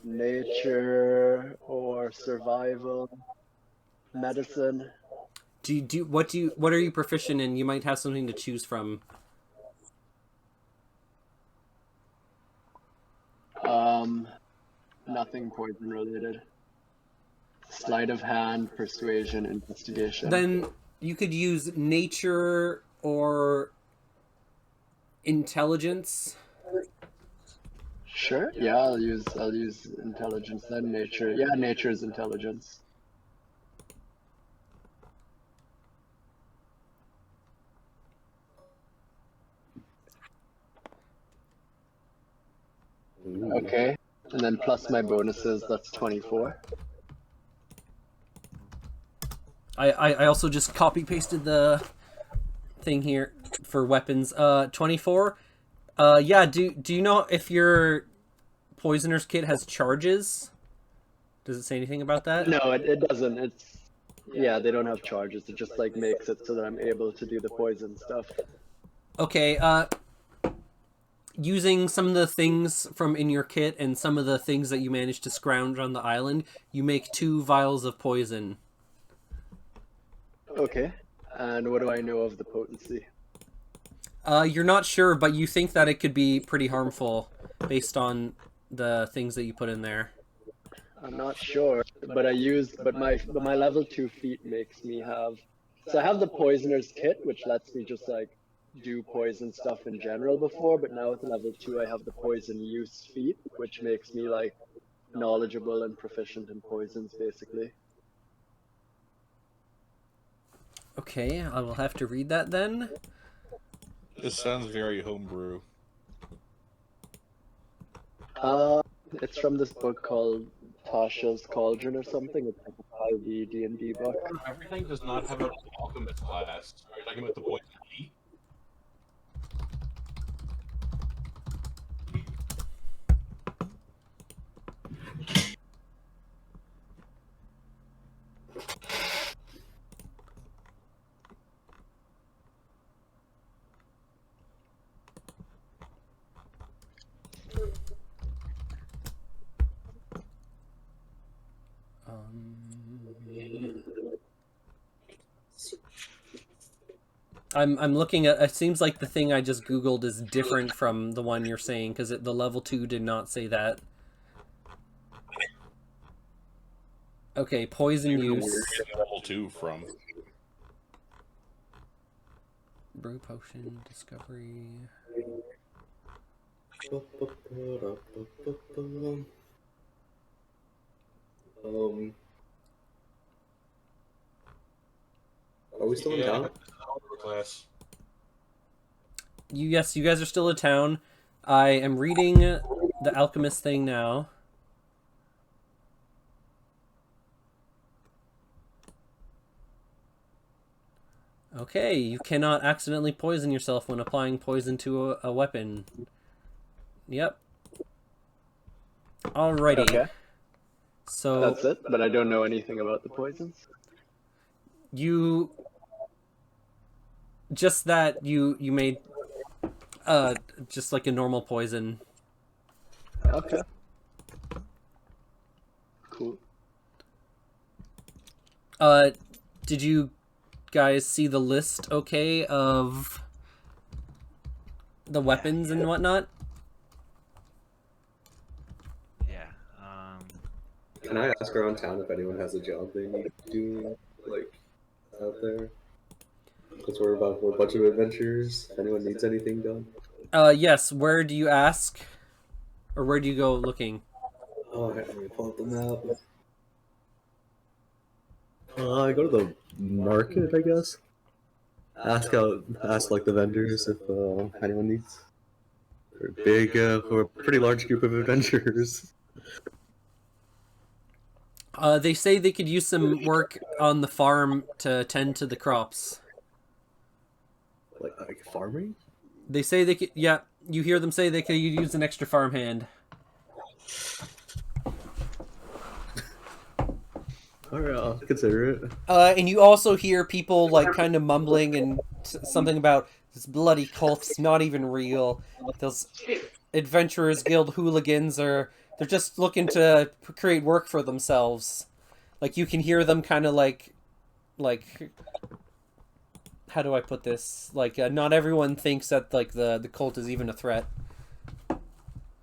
nature or survival, medicine? What are you proficient in? You might have something to choose from. Nothing poison related. Sleight of hand, persuasion, investigation. Then you could use nature or intelligence. Sure. Yeah, I'll use intelligence then. Nature. Yeah, nature is intelligence. Ooh. Okay. And then plus my bonuses, that's 24. I also just copy pasted the thing here for weapons. 24. Yeah, do you know if your poisoner's kit has charges? Does it say anything about that? No, it doesn't. Yeah, they don't have charges. It just like makes it so that I'm able to do the poison stuff. Okay, using some of the things from in your kit and some of the things that you managed to scrounge on the island, you make 2 vials of poison. Okay. And what do I know of the potency? You're not sure, but you think that it could be pretty harmful based on the things that you put in there. I'm not sure, but my level 2 feat makes me have. So I have the poisoner's kit, which lets me just like do poison stuff in general before, but now with level 2 I have the poison use feat, which makes me like knowledgeable and proficient in poisons basically. Okay, I will have to read that then. This sounds very homebrew. It's from this book called Tasha's Cauldron or something. It's like a 5e D&D book. Everything does not have an alchemist class. Are you talking about the poison tea? I'm looking at. It seems like the thing I just googled is different from the one you're saying because the level 2 did not say that. Okay, poison Where use. are you getting level 2 from? Brew potion discovery. Are we still in town? Class. Yes, you guys are still in town. I am reading the alchemist thing now. Okay, you cannot accidentally poison yourself when applying poison to a weapon. Yep. Alrighty. Okay. So That's it, but I don't know anything about the poisons. you just that you made just like a normal poison. Okay. Cool. Did you guys see the list okay of the weapons and whatnot? Yeah. Can I ask around town if anyone has a job they need to do, like, out there? Because we're about for a bunch of adventures. If anyone needs anything done? Yes, where do you ask? Or where do you go looking? Oh, let me pull up the map. I go to the market, I guess. Ask like the vendors if anyone needs. We're a pretty large group of adventurers. They say they could use some work on the farm to tend to the crops. Like farming? They say they could, yeah, you hear them say they could use an extra farm hand. Alright, I'll consider it. And you also hear people like kind of mumbling and something about this bloody cult's not even real. Those Adventurers Guild hooligans they're just looking to create work for themselves. Like you can hear them kind of like how do I put this? Like not everyone thinks that like the cult is even a threat.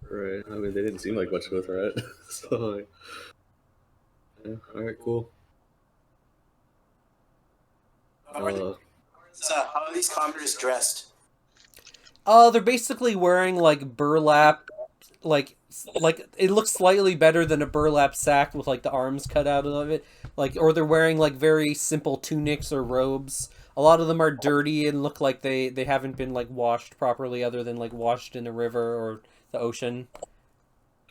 Right. I mean, they didn't seem like much of a threat. So, like, yeah. Alright, cool. How are these commoners dressed? They're basically wearing like burlap, like it looks slightly better than a burlap sack with like the arms cut out of it. Like, or they're wearing like very simple tunics or robes. A lot of them are dirty and look like they haven't been like washed properly, other than like washed in a river or the ocean.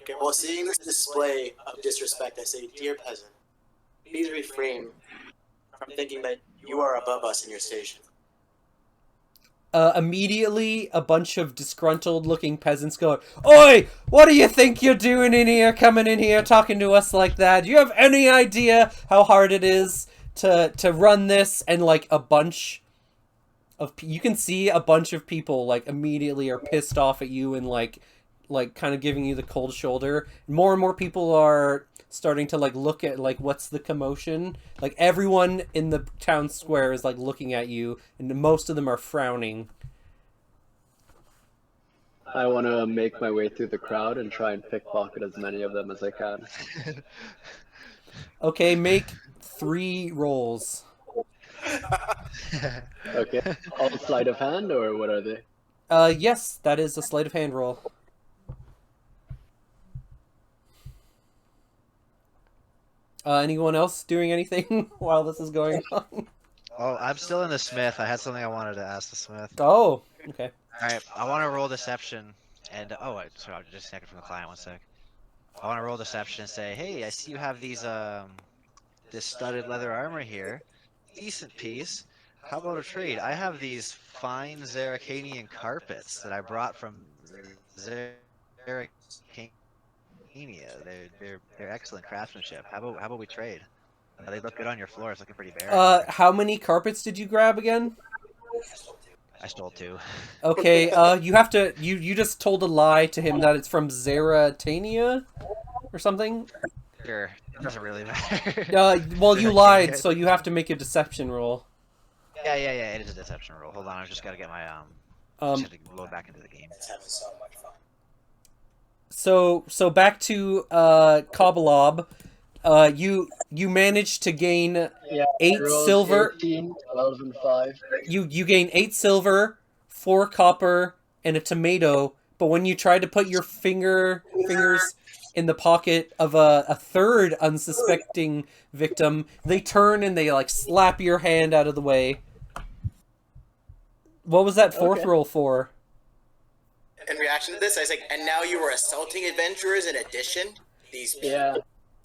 Okay, well, seeing this display of disrespect, I say, dear peasant, please refrain from thinking that you are above us in your station. Immediately, a bunch of disgruntled-looking peasants go, "Oi! What do you think you're doing in here, coming in here, talking to us like that? Do you have any idea how hard it is to run this?" And, like, a bunch you can see a bunch of people like immediately are pissed off at you and like kind of giving you the cold shoulder. More and more people are starting to like look at like what's the commotion. Like everyone in the town square is like looking at you, and most of them are frowning. I want to make my way through the crowd and try and pickpocket as many of them as I can. Okay, make 3 rolls. Okay, all sleight of hand, or what are they? Yes, that is a sleight of hand roll. Anyone else doing anything while this is going on? Oh, I'm still in the Smith. I had something I wanted to ask the Smith. Oh, okay. Alright, I want to roll deception, and sorry, I'll just disconnect it from the client 1 sec. I want to roll deception and say, hey, I see you have these this studded leather armor here, decent piece. How about a trade? I have these fine Zeracanian carpets that I brought from Zeracania. They're excellent craftsmanship. How about we trade? They look good on your floor. It's looking pretty bare. How many carpets did you grab again? I stole 2. Okay, you have to you just told a lie to him that it's from Zeratania or something. Sure, it doesn't really matter. Well, you lied, so you have to make a deception roll. Yeah, it is a deception roll. Hold on, I just gotta get my just have to load back into the game. It's having so much fun. So back to Kabalob. You managed to gain 8 silver. 18, 12, and 5. You gain 8 silver, 4 copper, and a tomato. But when you try to put your fingers in the pocket of a third unsuspecting victim, they turn and they like slap your hand out of the way. What was that 4th roll for? In reaction to this, I was like, and now you were assaulting adventurers in addition? These people. Yeah.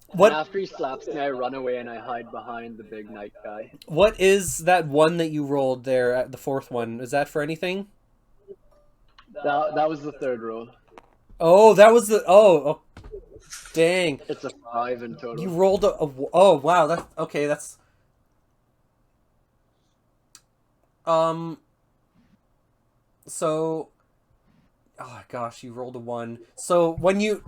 What? And after he slaps me, I run away and I hide behind the big knight guy. What is that one that you rolled there at the 4th one? Is that for anything? That was the 3rd roll. Oh, that was the... Oh, dang. It's a 5 in total. You rolled a... Oh, wow. That, okay, that's... So... Oh, gosh, you rolled a 1. So, when you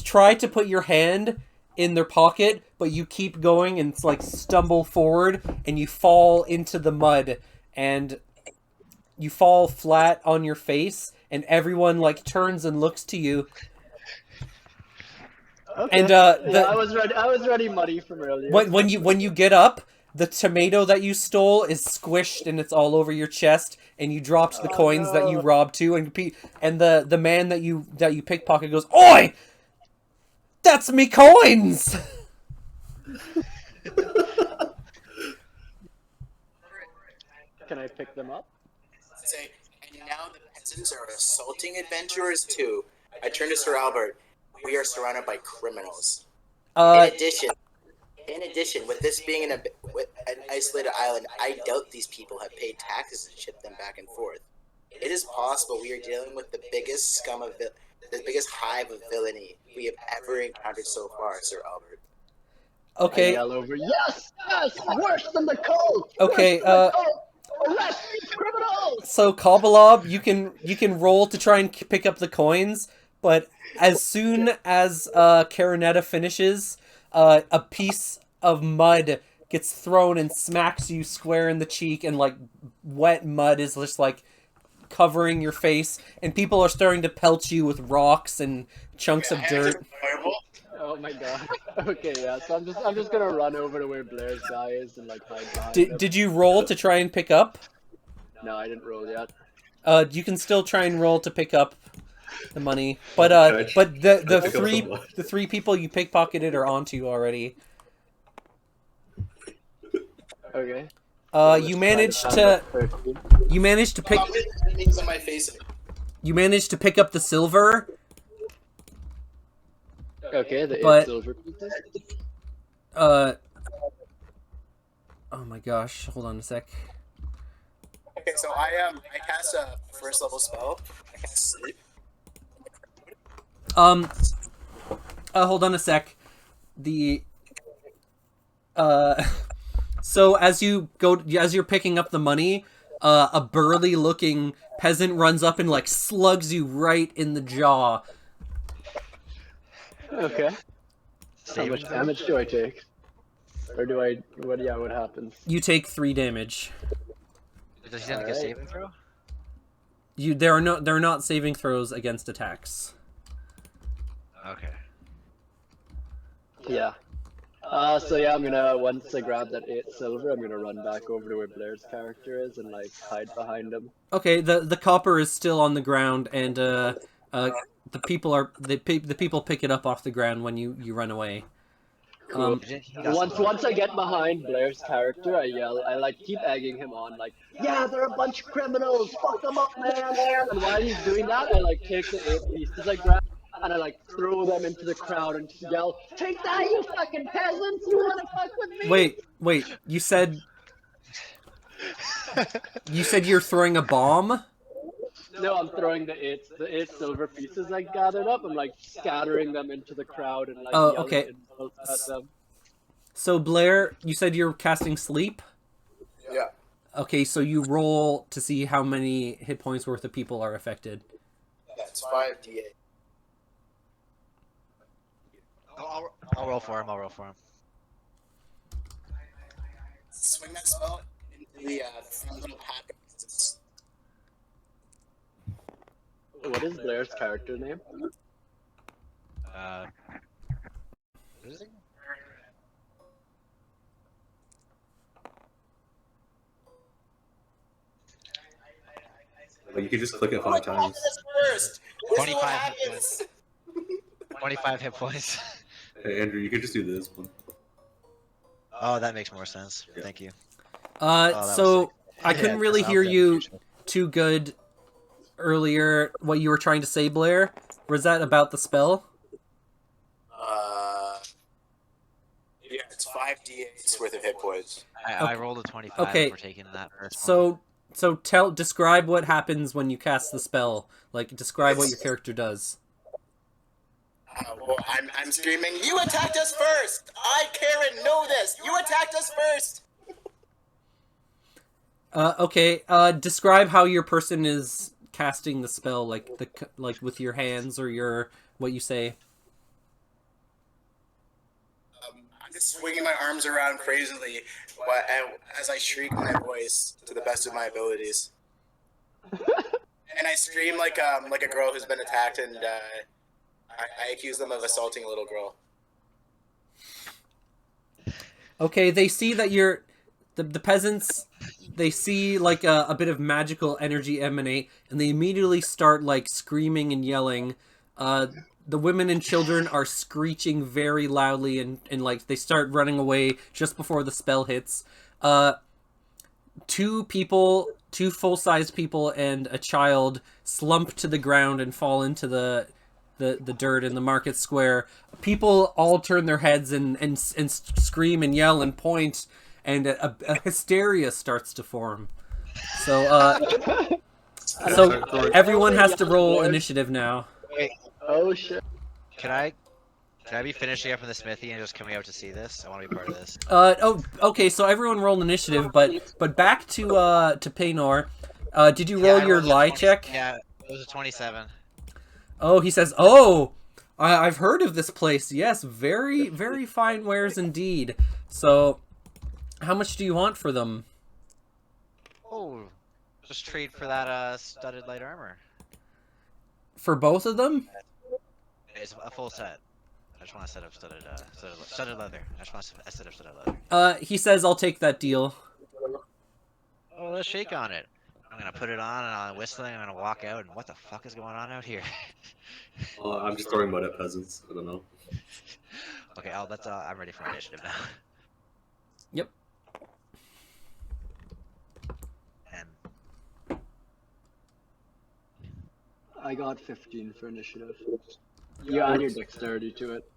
try to put your hand in their pocket, but you keep going and, like, stumble forward, and you fall into the mud, and you fall flat on your face, and everyone, like, turns and looks to you. Okay. And, I was ready muddy from earlier. When you get up, the tomato that you stole is squished and it's all over your chest, and you dropped the coins that you robbed too, and the man that you pickpocket goes, "Oi! That's me coins!" Can I pick them up? Say, and now the peasants are assaulting adventurers too. I turn to Sir Albert. We are surrounded by criminals. In addition, with this being an isolated island, I doubt these people have paid taxes and shipped them back and forth. It is possible we are dealing with the biggest scum of the biggest hive of villainy we have ever encountered so far, Sir Albert. Okay. I yell over, yes, worse than the cult. Okay. Arrest these criminals. So Kabalob, you can roll to try and pick up the coins, but as soon as Karanetta finishes, a piece of mud gets thrown and smacks you square in the cheek, and like wet mud is just like covering your face, and people are starting to pelt you with rocks and chunks of dirt. Oh my god. Okay, yeah. So I'm just gonna run over to where Blair's guy is and like hide behind him. Did you roll to try and pick up? No, I didn't roll yet. You can still try and roll to pick up the money, but the three people you pickpocketed are onto you already. Okay. You managed to pick. On my face. You managed to pick up the silver. Okay, the But- 8 silver pieces. Oh my gosh! Hold on a sec. Okay, so I cast a 1st level spell. I cast sleep. Hold on a sec. So as you're picking up the money, a burly-looking peasant runs up and like slugs you right in the jaw. Okay. How Saving much throw? damage do I take? Or do I? What? Yeah. What happens? You take 3 damage. Does he have to get a saving throw? There are not saving throws against attacks. Okay. Yeah. So yeah, I'm gonna once I grab that 8 silver, I'm gonna run back over to where Blair's character is and like hide behind him. Okay, the copper is still on the ground, and the people pick it up off the ground when you run away. Cool. He got Once I get behind Blair's character, I yell, I like keep egging him on, like, yeah, they're a bunch of criminals, fuck them up, man. And while he's doing that, I like take the 8 pieces I grab and I like throw them into the crowd and just yell, take that, you fucking peasants! You wanna fuck with me? Wait, you said you're throwing a bomb? No, I'm throwing the 8 silver pieces I gathered up. I'm like scattering them into the crowd and like Oh, yelling okay. insults at them. So Blair, you said you're casting sleep? Yeah. Okay, so you roll to see how many hit points worth of people are affected. That's 5d8. I'll roll for him. Swing that spell into the front little packet. What is Blair's character name? What is it? But you could just click it 5 times. First, this 25 happens. 25 hit points. Hey, Andrew, you could just do this one. Oh, that makes more sense. Yeah. Thank you. So was sick. I couldn't Yeah, really that hear sounds you good. too good earlier. What you were trying to say, Blair? Was that about the spell? Yeah, it's 5d8 worth of hit points. I rolled a 25 Okay. for taking that first one. So describe what happens when you cast the spell. Like, describe what your character does. Well, I'm screaming, you attacked us first! I, Karen, know this! You attacked us first! Okay. Describe how your person is casting the spell, like with your hands or your what you say. I'm just swinging my arms around crazily as I shriek my voice to the best of my abilities. And I scream like a girl who's been attacked, and I accuse them of assaulting a little girl. Okay, they see that you're the peasants. They see like a bit of magical energy emanate, and they immediately start like screaming and yelling. The women and children are screeching very loudly, and like they start running away just before the spell hits. 2 full-sized people, and a child slump to the ground and fall into the dirt in the market square. People all turn their heads and scream and yell and point, and a hysteria starts to form. So everyone has to roll initiative now. Wait, Oh shit. can I be finishing up in the smithy and just coming out to see this? I want to be part of this. Okay, so everyone rolled initiative, but back to Paynor. Did you roll I your rolled a lie 20 check? Yeah, it was a 27. Oh, he says, "Oh, I've heard of this place. Yes, very, very fine wares indeed. So, how much do you want for them?" Oh, just trade for that studded light armor. For both of them? It's a full set. I just want a set of studded leather. I just want a set of studded leather. He says, "I'll take that deal." Oh, let's shake on it. I'm gonna put it on and I'm whistling. I'm gonna walk out and what the fuck is going on out here? I'm just throwing mud at peasants. I don't know. Okay, I'm ready for initiative now. Yep. And I got 15 for initiative. You add your dexterity to it.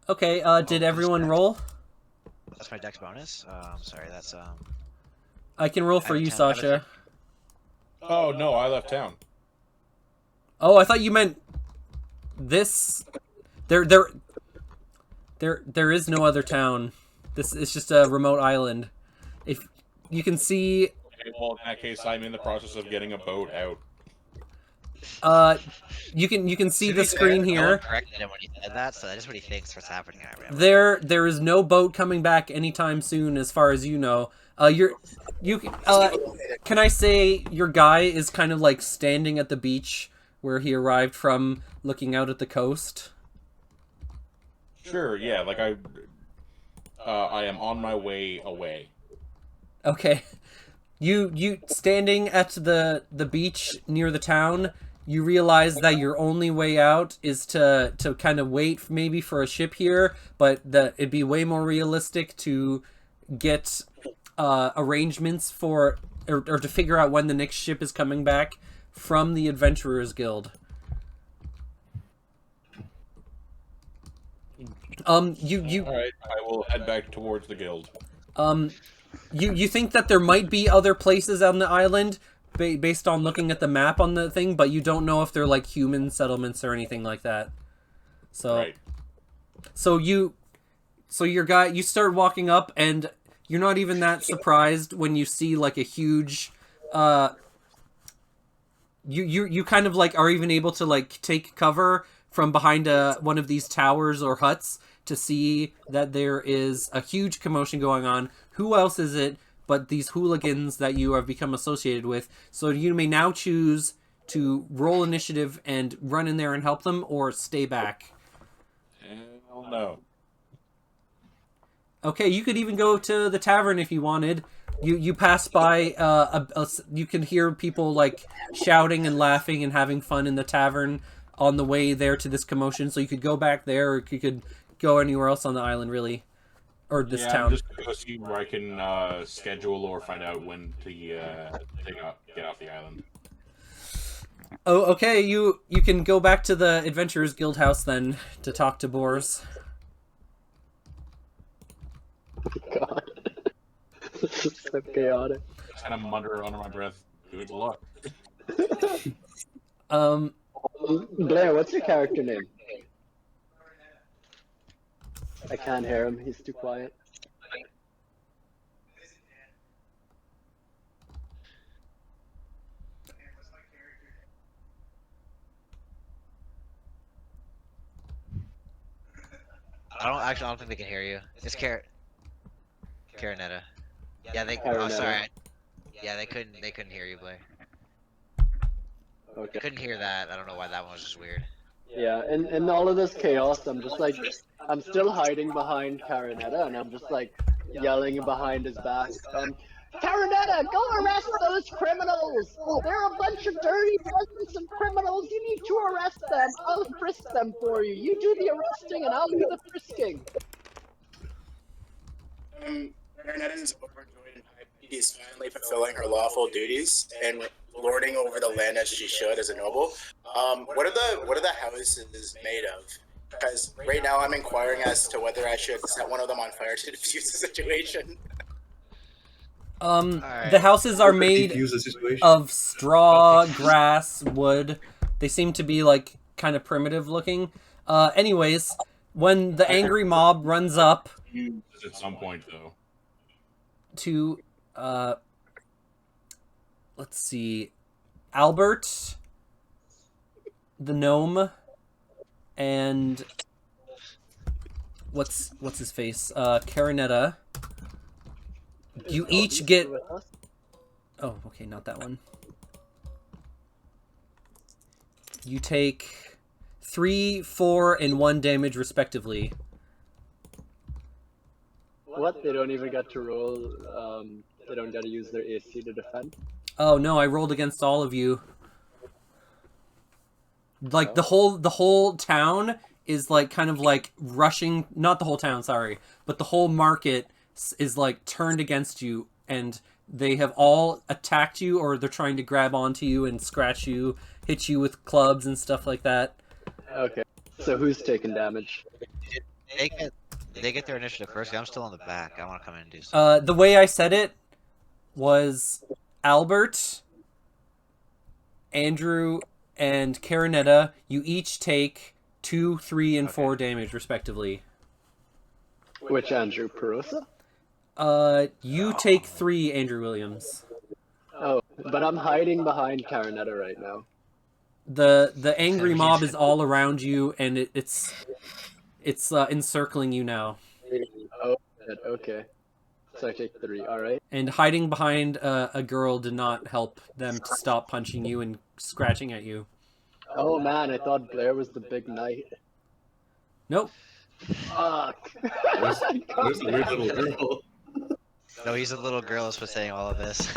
Okay. Did everyone roll? that's my dex bonus. Sorry, that's I can roll for I have you, 10 out of Sasha. Oh no, I left town. Oh, I thought you meant this. There is no other town. This is just a remote island. you can see. Okay, well, in that case, I'm in the process of getting a boat out. You can see To the be screen fair, no one here. corrected him when he said that, so that is what he thinks what's happening. I remember. There is no boat coming back anytime soon, as far as you know. Can I say your guy is kind of like standing at the beach where he arrived from, looking out at the coast? Sure, yeah, like I am on my way away. Okay. You standing at the beach near the town, you realize that your only way out is to kind of wait maybe for a ship here, but that it'd be way more realistic to get arrangements for or to figure out when the next ship is coming back from the Adventurers Guild. You All right, I will head back towards the guild. You think that there might be other places on the island based on looking at the map on the thing, but you don't know if they're like human settlements or anything like that. So Right. so your guy, you start walking up and you're not even that surprised when you see like a huge you kind of like are even able to like take cover from behind one of these towers or huts to see that there is a huge commotion going on. Who else is it but these hooligans that you have become associated with? So you may now choose to roll initiative and run in there and help them, or stay back. Hell no. Okay, you could even go to the tavern if you wanted. You pass by, you can hear people like shouting and laughing and having fun in the tavern on the way there to this commotion. So you could go back there, or you could go anywhere else on the island, really, or this town. I'm just gonna go see where I can schedule or find out when to get off the island. Oh, okay. You can go back to the Adventurers Guild house then to talk to Boars. God. This is so chaotic. Kind of mutter under my breath. Good luck. Blair, what's your character name? I can't hear him, he's too quiet. I don't think they can hear you. It's Carinetta. Yeah, they. Oh, Carinetta. sorry. Yeah, they couldn't hear you, Blair. Okay. They couldn't hear that. I don't know why that one was just weird. Yeah, in all of this chaos, I'm just like, I'm still hiding behind Carinetta, and I'm just like yelling behind his back. Carinetta, go arrest those criminals! They're a bunch of dirty peasants and criminals. You need to arrest them. I'll frisk them for you. You do the arresting, and I'll do the frisking. Marinette is overjoyed and happy. She's finally fulfilling her lawful duties and lording over the land as she should as a noble. What are the houses made of? Because right now I'm inquiring as to whether I should set one of them on fire to defuse the situation. The houses are made Defuse the situation. of straw, grass, wood. They seem to be like kind of primitive looking. Anyways, when the angry mob runs up At some point, though. to let's see, Albert, the gnome, and what's his face, Carinetta, you each get, oh okay, not that one. You take 3, 4, and 1 damage respectively. What? They don't even get to roll, they don't get to use their AC to defend? Oh no, I rolled against all of you. Like the whole town is like kind of like rushing, not the whole town, sorry, but the whole market is like turned against you, and they have all attacked you, or they're trying to grab onto you and scratch you, hit you with clubs and stuff like that. Okay, so who's taking damage? They get their initiative first. 'Cause I'm still in the back. I want to come in and do something. The way I said it was Albert, Andrew, and Carinetta, you each take 2, 3, and 4 damage respectively. Which Andrew? Perosa? You take 3, Andrew Williams. Oh, but I'm hiding behind Karanetta right now. The angry mob is all around you, and it's encircling you now. Oh, shit, okay. So I take 3, alright. And hiding behind a girl did not help them to stop punching you and scratching at you. Oh man, I thought Blair was the big knight. Nope. Fuck. Where's the weird little girl? No, he's a little girl that's saying all of this.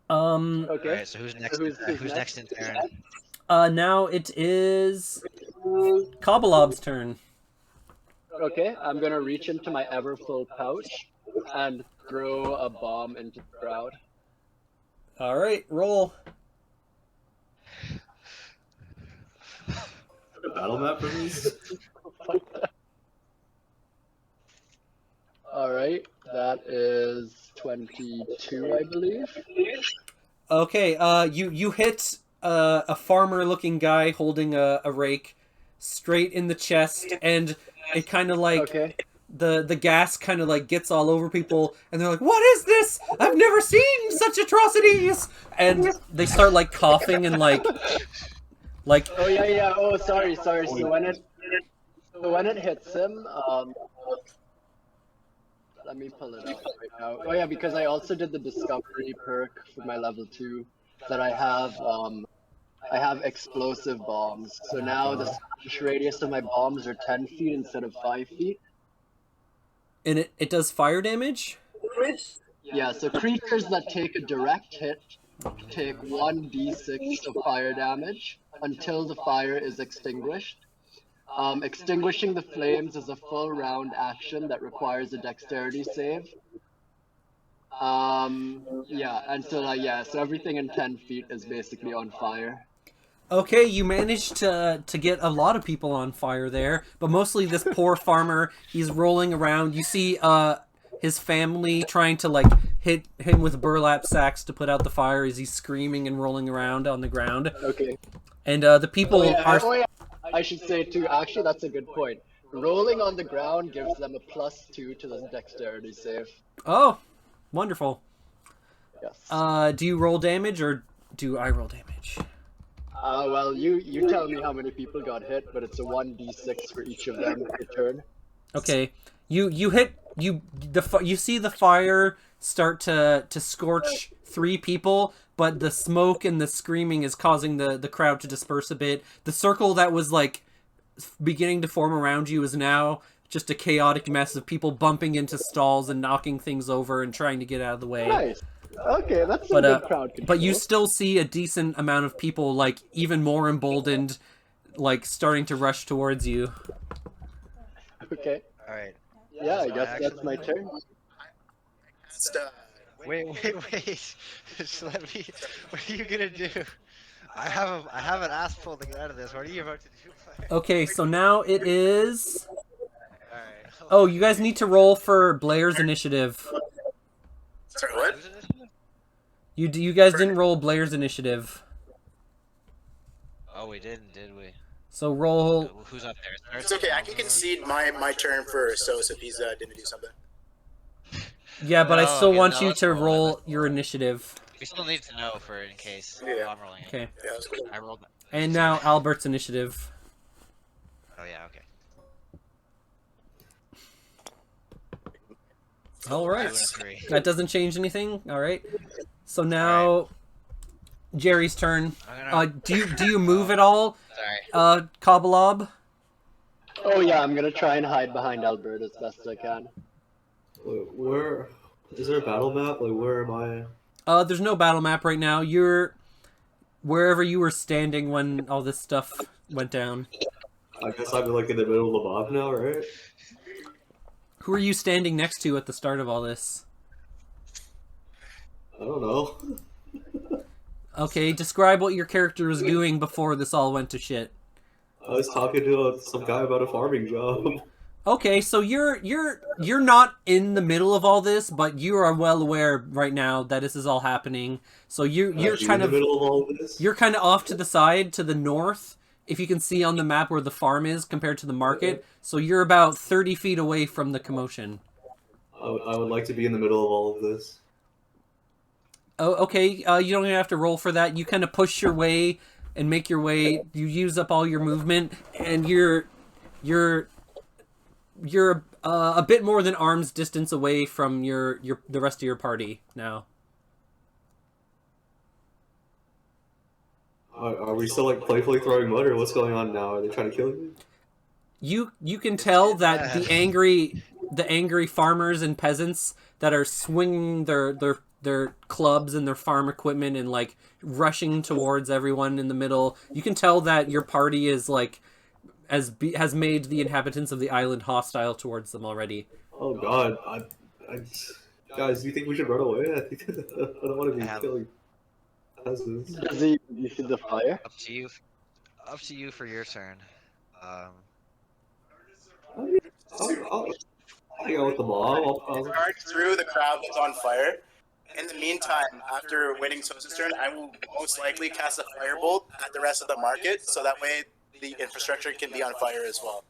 Okay. Okay. Alright, so who's next? Who's Who's next in turn? Now it is Cobbleob's turn. Okay, I'm gonna reach into my ever full pouch and throw a bomb into the crowd. All right, roll. A battle map for these? Alright, that is 22, I believe. Okay, you hit a farmer-looking guy holding a rake straight in the chest, and it kind of like Okay. the gas kind of like gets all over people, and they're like, "What is this? I've never seen such atrocities!" And they start like coughing and like Oh yeah. Oh, sorry. So when it hits him, let me pull it up right now. Oh yeah, because I also did the discovery perk for my level 2 that I have explosive bombs. So now the splash radius of my bombs are 10 feet instead of 5 feet. and it does fire damage. Yeah, so creatures that take a direct hit take 1d6 of fire damage until the fire is extinguished. Extinguishing the flames is a full round action that requires a dexterity save. Yeah, and so everything in 10 feet is basically on fire. Okay, you managed to get a lot of people on fire there, but mostly this poor farmer. He's rolling around. You see his family trying to like hit him with burlap sacks to put out the fire as he's screaming and rolling around on the ground. Okay. And the people are. Oh yeah, I should say too, actually that's a good point. Rolling on the ground gives them a +2 to the dexterity save. Oh, wonderful. Yes. Do you roll damage or do I roll damage? Well, you tell me how many people got hit, but it's a 1d6 for each of them per turn. Okay, you see the fire start to scorch 3 people, but the smoke and the screaming is causing the crowd to disperse a bit. The circle that was like beginning to form around you is now just a chaotic mess of people bumping into stalls and knocking things over and trying to get out of the way. Nice. Okay, that's some good crowd control. But you still see a decent amount of people, like, even more emboldened, like, starting to rush towards you. Okay. Alright. Yeah, I guess that's my turn. Wait. Just let me. What are you gonna do? I have an ass pull to get out of this. What are you about to do? Okay, so now it is... Alright. Oh, you guys need to roll for Blair's initiative. Sorry, what? You guys didn't roll Blair's initiative. Oh, we didn't, did we? So roll... Who's up there? It's okay. I can concede my turn first. So if he's didn't do something. Yeah, but I No, still okay, want no, you let's to roll it, roll let's your initiative. We still need to know for in case. Yeah. Oh, I'm rolling it. Okay. Yeah, that's cool. I rolled. And now Albert's initiative. Oh yeah, okay. All right. 2 and a 3. That doesn't change anything. All right. So now Jerry's turn. Do you move at all? Sorry. Cobbleob? Oh yeah, I'm gonna try and hide behind Albert as best I can. Wait, where is there a battle map? Like, where am I? There's no battle map right now. You're wherever you were standing when all this stuff went down. I guess I'm like in the middle of the mob now, right? Who are you standing next to at the start of all this? I don't know. Okay, describe what your character was doing before this all went to shit. I was talking to some guy about a farming job. Okay, so you're not in the middle of all this, but you are well aware right now that this is all happening. So you're kind in the middle of all this. You're kind of off to the side, to the north, if you can see on the map where the farm is compared to the market. So you're about 30 feet away from the commotion. I would like to be in the middle of all of this. Oh, okay. You don't even have to roll for that. You kind of push your way and make your way. You use up all your movement, and you're a bit more than arm's distance away from the rest of your party now. Are we still like playfully throwing mud, or what's going on now? Are they trying to kill you? You can tell that the angry farmers and peasants that are swinging their clubs and their farm equipment and like rushing towards everyone in the middle. You can tell that your party is like has made the inhabitants of the island hostile towards them already. Oh God, guys, do you think we should run away? I think I don't want to be killing peasants. Does he? You see the fire? Up to you. Up to you for your turn. I'll go with the mob. I'll Charge through the crowd that's on fire. In the meantime, after waiting Sosa's turn, I will most likely cast a firebolt at the rest of the market, so that way the infrastructure can be on fire as well.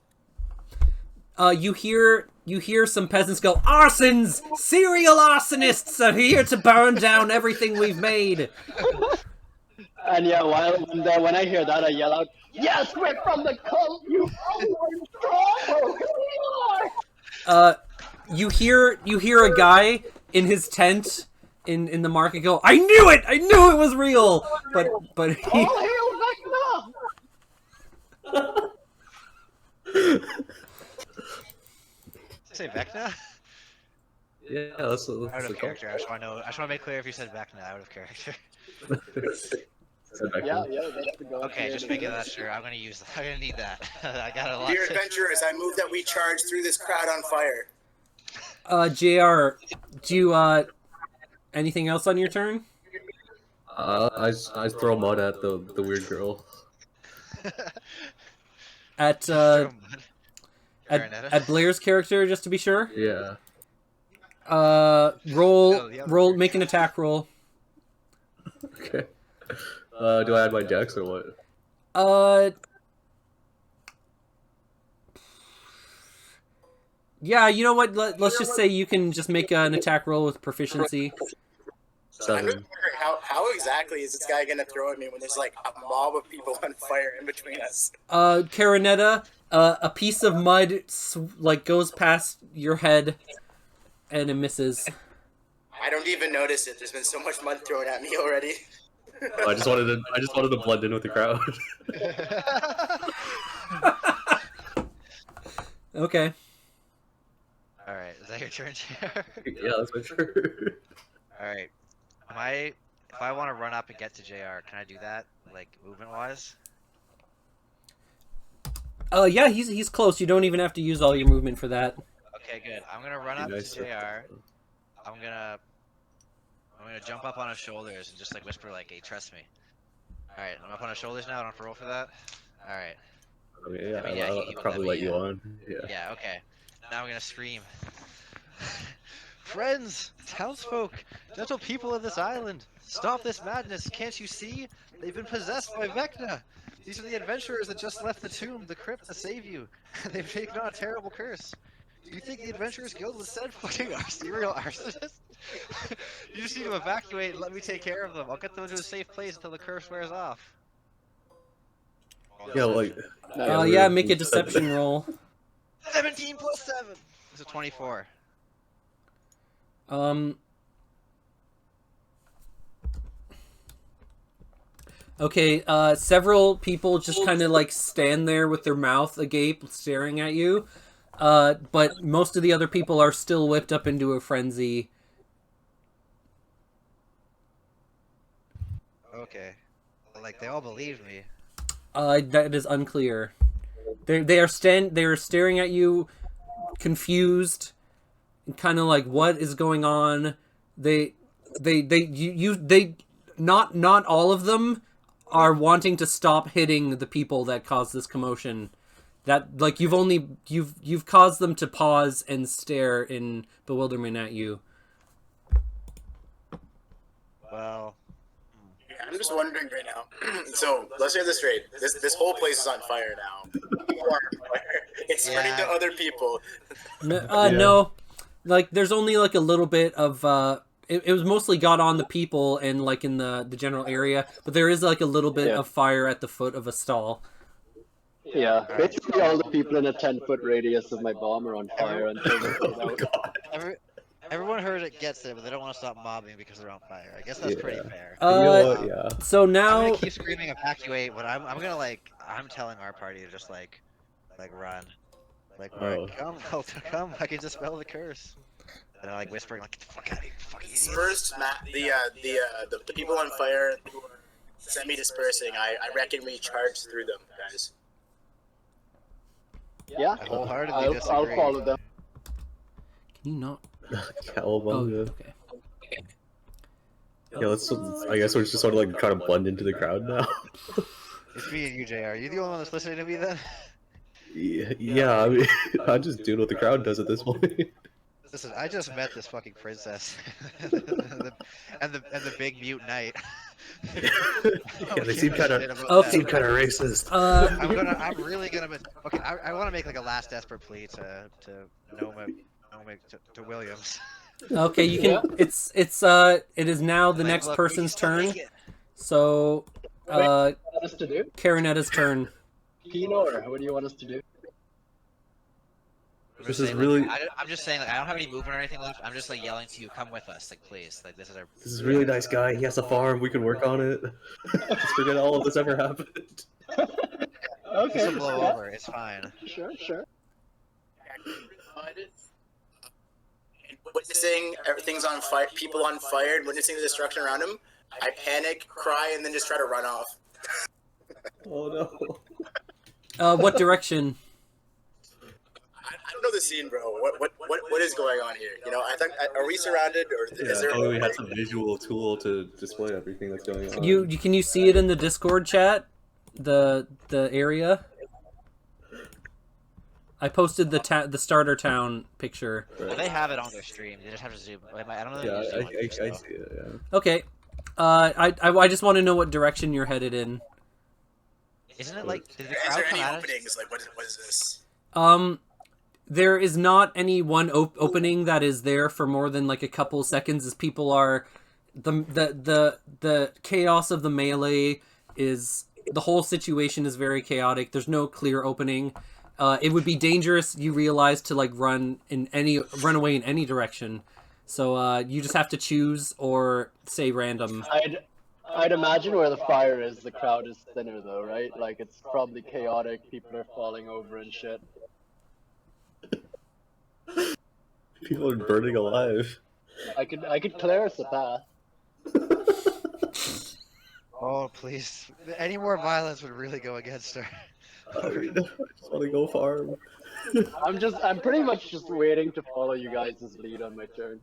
You hear some peasants go, "Arsons! Serial arsonists are here to burn down everything we've made." And yeah, when I hear that, I yell out, "Yes, we're from the cult, you You hear a guy in his tent in the market go, "I knew it! I knew it was real!" But he... All hail Vecna! Say Vecna? Yeah, that's Out the of character. I just want to make clear if you said Vecna, out of character. Yeah, that's the go. Okay, just making that sure. I'm gonna use that. I'm gonna need that. I got a lot. Dear adventurers, I move that we charge through this crowd on fire. JR, do you anything else on your turn? I throw mud at the weird girl. At Blair's character, just to be sure. Yeah. Roll, make an attack roll. Okay. Do I add my dex or what? Yeah, you know what? Let's just say you can just make an attack roll with proficiency. I'm just wondering how exactly is this guy gonna throw at me when there's like a mob of people on fire in between us? Carinetta, a piece of mud goes past your head, and it misses. I don't even notice it. There's been so much mud thrown at me already. I just wanted to blend in with the crowd. Okay. All right, is that your turn, JR? Yeah, that's my turn. All right. If I want to run up and get to JR, can I do that, like movement wise? Yeah, he's close. You don't even have to use all your movement for that. Okay, good. I'm gonna run up to JR. I'm gonna jump up on his shoulders and just like whisper like, "Hey, trust me." All right, I'm up on his shoulders now. I don't have to roll for that. All right. Okay, yeah, I mean, I'll he won't probably me, let you on. Yeah. Yeah. Okay. Now I'm gonna scream. Friends, townsfolk, gentle people of this island, stop this madness! Can't you see? They've been possessed by Vecna. These are the adventurers that just left the tomb, the crypt, to save you. They've taken on a terrible curse. Do you think the Adventurers Guild was said fucking serial arsonists? You just need to evacuate and let me take care of them. I'll get them to a safe place until the curse wears off. Yeah, like. Yeah, make a deception roll. 17 plus 7. It's a 24. Okay, several people just kind of like stand there with their mouth agape staring at you. But most of the other people are still whipped up into a frenzy. Okay. Like, they all believed me. That is unclear. They are staring at you, confused, and kind of like, what is going on? Not all of them are wanting to stop hitting the people that caused this commotion. That, like, you've caused them to pause and stare in bewilderment at you. Well, I'm just wondering right now. So let's get this straight. This whole place is on fire now. It's spreading to other people. No, like there's only like a little bit of it was mostly got on the people and like in the general area, but there is like a little bit of fire at the foot of a stall. Yeah, basically all the people in a 10-foot radius of my bomb are on fire until they put it out. Everyone heard it gets there, but they don't want to stop mobbing because they're on fire. I guess that's pretty fair. You know what? Yeah. So now I'm gonna keep screaming evacuate, but I'm gonna like I'm telling our party to just like run, like come come, I can dispel the curse. And I'm like whispering like get the fuck out of here, fucking idiots. First, the people on fire who are semi-dispersing. I reckon we charge through them, guys. Yeah, I wholeheartedly I'll disagree. follow them. can you not? Cowabunga. Okay. Yeah, I guess we're just sort of like trying to blend into the crowd now. It's me and you, JR. Are you the only one that's listening to me then? Yeah, I mean, I'm just doing what the crowd does at this point. Listen, I just met this fucking princess, and the big mute knight. Yeah, they seem kind of racist. I'm really gonna. Okay, I want to make like a last desperate plea to Noma to Williams. Okay, you can. It is now the Like, next look, person's we can turn. make it. So, What do you want us to do? Caranetta's turn. Pino, or what do you want us to do? This is really. I'm just saying, like, I don't have any movement or anything left. I'm just like yelling to you, come with us, like, please, like, this is our. This is a really nice guy. He has a farm. We can work on it. Just forget all of this ever happened. Okay. This will blow over. It's fine. Sure. Witnessing everything's on fire, people on fire, and witnessing the destruction around him, I panic, cry, and then just try to run off. Oh no. What direction? I don't know the scene, bro. What is going on here? You know, I think are we surrounded, or is there? We had some visual tool to display everything that's going on. You can you see it in the Discord chat? The area. I posted the starter town picture. Well, they have it on their stream. They just have to zoom. I don't know. Yeah, If they I zoom on see it. Yeah. Okay. I just want to know what direction you're headed in. Isn't it like? Did the Is crowd there come any at us? openings? Like, what is this? There is not any one opening that is there for more than like a couple seconds, as people are the chaos of the melee is the whole situation is very chaotic. There's no clear opening. It would be dangerous, you realize, to like run away in any direction. So you just have to choose or say random. I'd imagine where the fire is, the crowd is thinner though, right? Like it's probably chaotic. People are falling over and shit. People are burning alive. I could clear us a path. Oh please! Any more violence would really go against her. I just want to go farm. I'm pretty much just waiting to follow you guys' lead on my turn.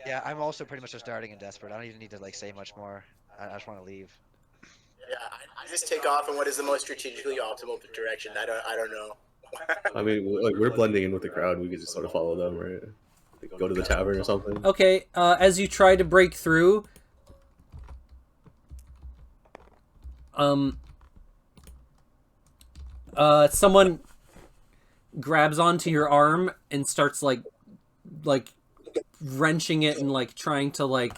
Yeah, I'm also pretty much just starting and desperate. I don't even need to like say much more. I just want to leave. Yeah, I just take off in what is the most strategically optimal direction. I don't know. I mean, like we're blending in with the crowd. We could just sort of follow them, right? Like, go to the tavern or something. Okay, as you try to break through, someone grabs onto your arm and starts like wrenching it and like trying to like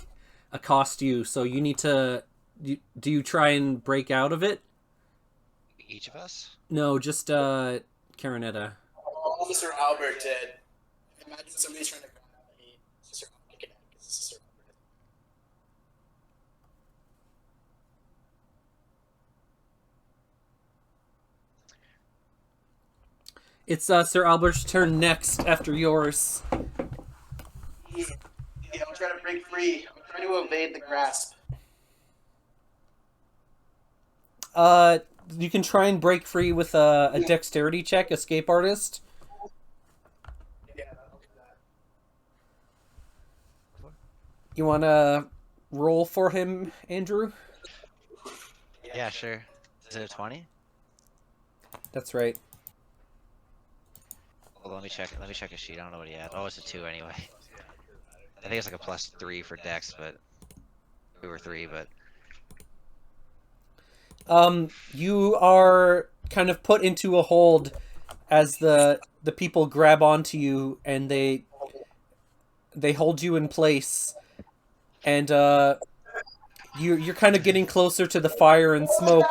accost you. So you need to do you try and break out of it? Each of us? No, just Caranetta. Officer Albert did. Imagine somebody's trying to grab me. Sir Albert. It's Sir Albert's turn next after yours. Yeah, I'm trying to break free. I'm trying to evade the grasp. You can try and break free with a dexterity check, escape artist. Yeah, I'll do that. You want to roll for him, Andrew? Yeah, sure. Is it a 20? That's right. Well, let me check. Let me check his sheet. I don't know what he had. Oh, it's a 2 anyway. I think it's like a +3 for Dex, but 2 or 3. But you are kind of put into a hold as the people grab onto you, and they they hold you in place, and you're kind of getting closer to the fire and smoke.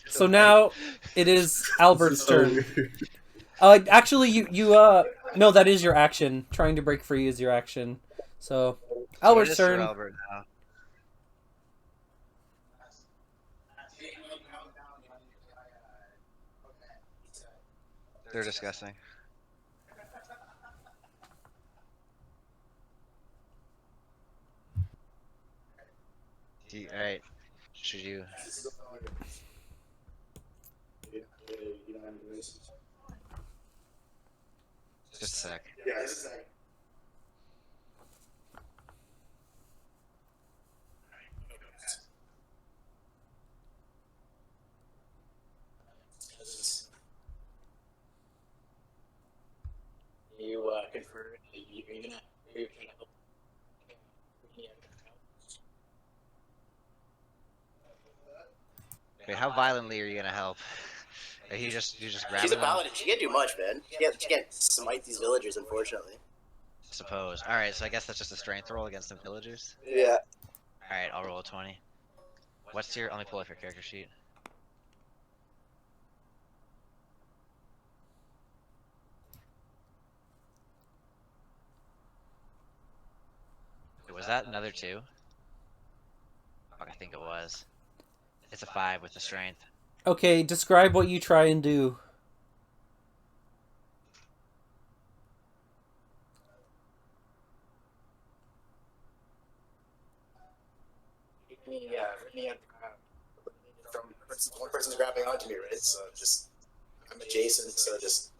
So now it is Albert's turn. Actually, no, that is your action. Trying to break free is your action. So Albert's turn. Albert now. They're disgusting. Alright. Should you? Just a sec. Yeah, just a second. You confer. You're gonna help. Wait, how violently are you gonna help? You just grab She's a them? paladin. She can't do much, man. She can't smite these villagers, unfortunately. Suppose. Alright, so I guess that's just a strength roll against some villagers. Yeah. Alright, I'll roll a 20. What's your... Let me pull up your character sheet. Wait, was that another 2? Fuck, I think it was. It's a 5 with the strength. Okay, describe what you try and do. From one person's grabbing onto me, right? So just I'm adjacent, so just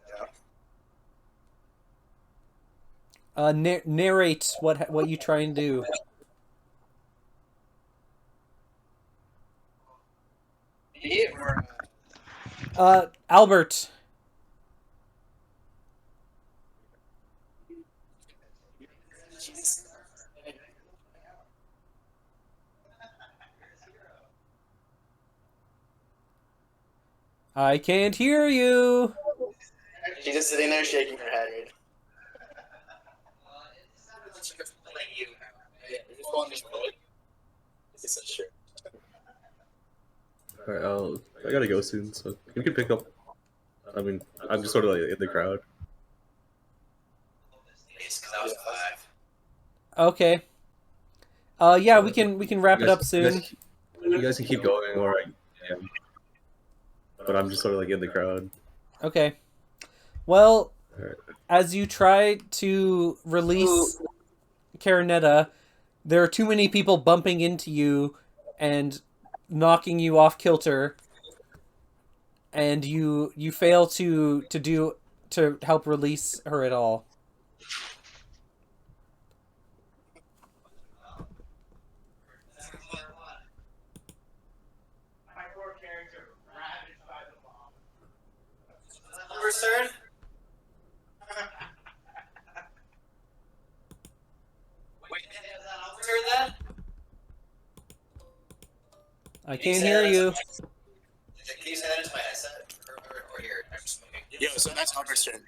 Narrate what you try and do. Albert. I can't hear you. She's just sitting there shaking her head. Alright, I gotta go soon, so you can pick up. I mean, I'm just sort of like in the crowd. Okay. Yeah, we can wrap it up soon. You guys can keep going, or but I'm just sort of like in the crowd. Okay. Well, Alright. as you try to release Carinetta, there are too many people bumping into you and knocking you off kilter, and you fail to help release her at all. Turn. Wait, turn that. I can't hear you. Can you say that into my headset or here? I'm just moving. Yo, so that's Albert's turn.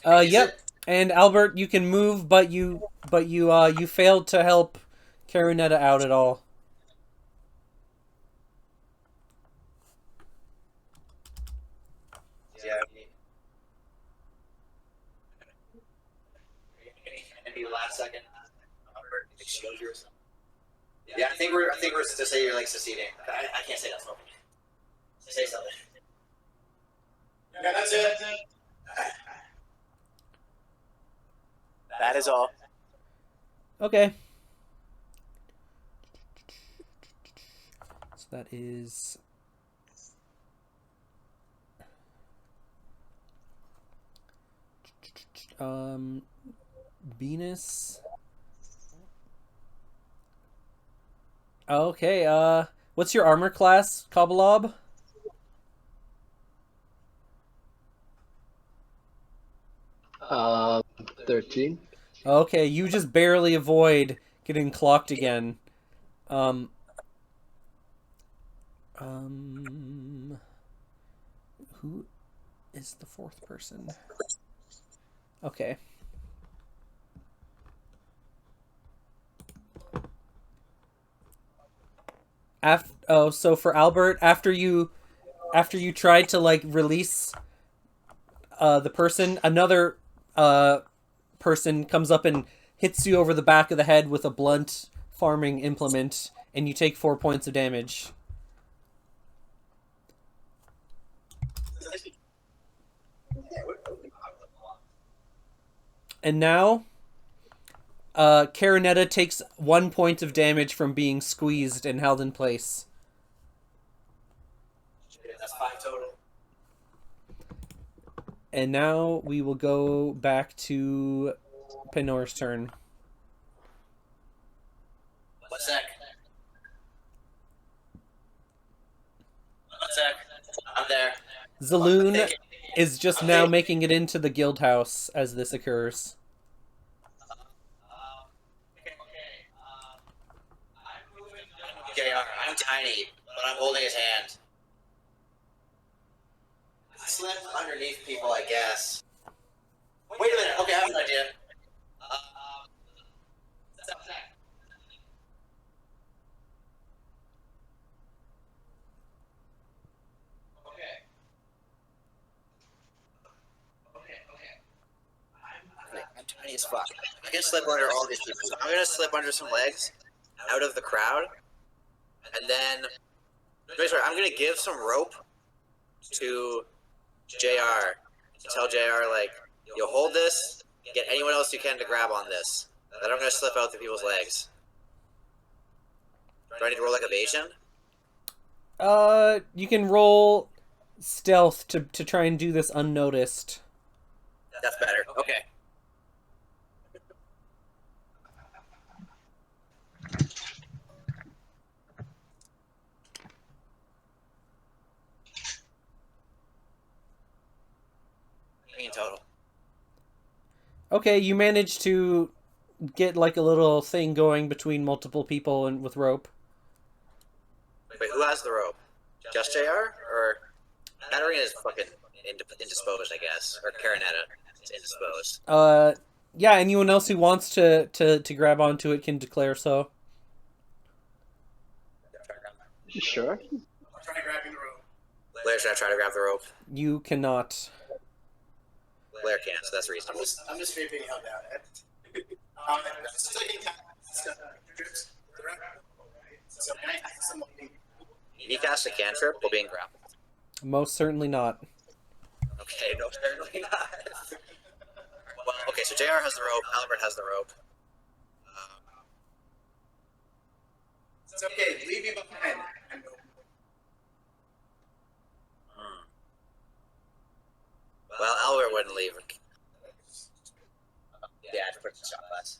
Yep. And Albert, you can move, but you failed to help Carinetta out at all. Yeah. Any last second? Shield yours. Yeah, I think we're to say you're like seceding. I can't say that's not. Say something. Yeah, that's it. That is all. Okay. So that is Venus. Okay, what's your armor class, Kabalob? 13. Okay, you just barely avoid getting clocked again. Who is the fourth person? Okay. So for Albert, after you tried to like release the person, another person comes up and hits you over the back of the head with a blunt farming implement, and you take 4 points of damage. And now, Carinetta takes 1 point of damage from being squeezed and held in place. That's 5 total. And now we will go back to Penor's turn. One sec. I'm there. Zaloon is just now making it into the guild house as this occurs. JR, I'm tiny, but I'm holding his hand. I slipped underneath people, I guess. Wait a minute. Okay, I have an idea. I'm tiny as fuck. I can slip under all these people. So I'm gonna slip under some legs out of the crowd, and then I'm gonna give some rope to JR. Tell JR like, you'll hold this. Get anyone else you can to grab on this. Then I'm gonna slip out through people's legs. Do I need to roll like evasion? You can roll stealth to try and do this unnoticed. That's better. Okay. In total. Okay, you managed to get like a little thing going between multiple people and with rope. Wait, who has the rope? Just JR? Or Katarina is fucking indisposed, I guess. Or Carinetta is indisposed. Yeah, anyone else who wants to grab onto it can declare so. Sure. I'm trying grabbing the rope. Blair, should I try to grab the rope? You cannot. Blair can't, so that's reasonable. I'm just being held down. He cast a cantrip while being grappled. Most certainly not. Okay, no, certainly not. Well, okay, so JR has the rope, Albert has the rope. It's okay, leave me behind. Well, Albert wouldn't leave. Yeah, I put the shot less.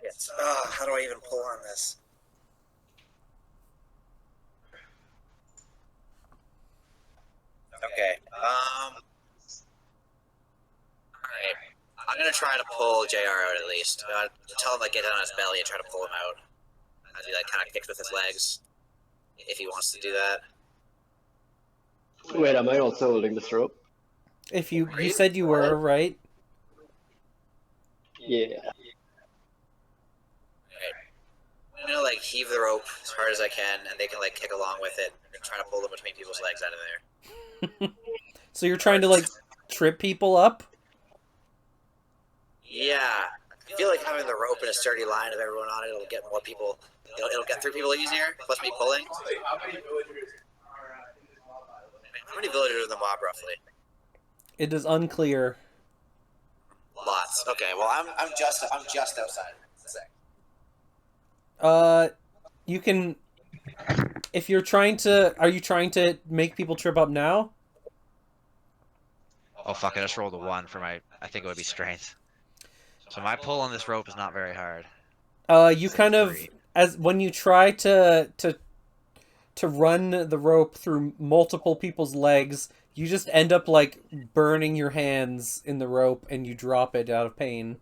Yes. How do I even pull on this? Okay. Alright. I'm gonna try to pull JR out at least. Tell him like get down on his belly and try to pull him out. As he like kind of kicks with his legs. If he wants to do that. Wait, am I also holding this rope? If you said you were, right? Yeah. I'm gonna like heave the rope as hard as I can, and they can like kick along with it and try to pull them between people's legs out of there. So you're trying to like trip people up? Yeah, I feel like having the rope in a sturdy line of everyone on it, it'll get more people. It'll get through people easier. Plus me pulling. How many villagers are in the mob roughly? It is unclear. Lots. Okay, well I'm just outside. You can, if you're trying to, are you trying to make people trip up now? Oh fuck! I just rolled a 1 for my. I think it would be strength. So my pull on this rope is not very hard. You kind of, as when you try to run the rope through multiple people's legs, you just end up like burning your hands in the rope and you drop it out of pain.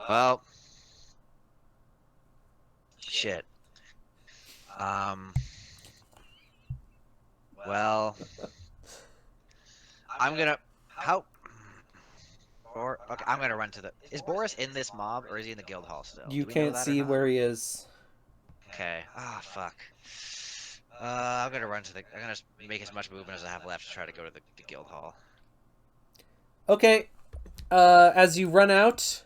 Well, shit. Well, I'm gonna how. Okay, I'm gonna run to the. Is Boris in this mob or is he in the guild hall still? You Do we know can't that or see not? where he is. Okay. Ah, fuck. I'm gonna run to the. I'm gonna make as much movement as I have left to try to go to the guild hall. Okay. As you run out.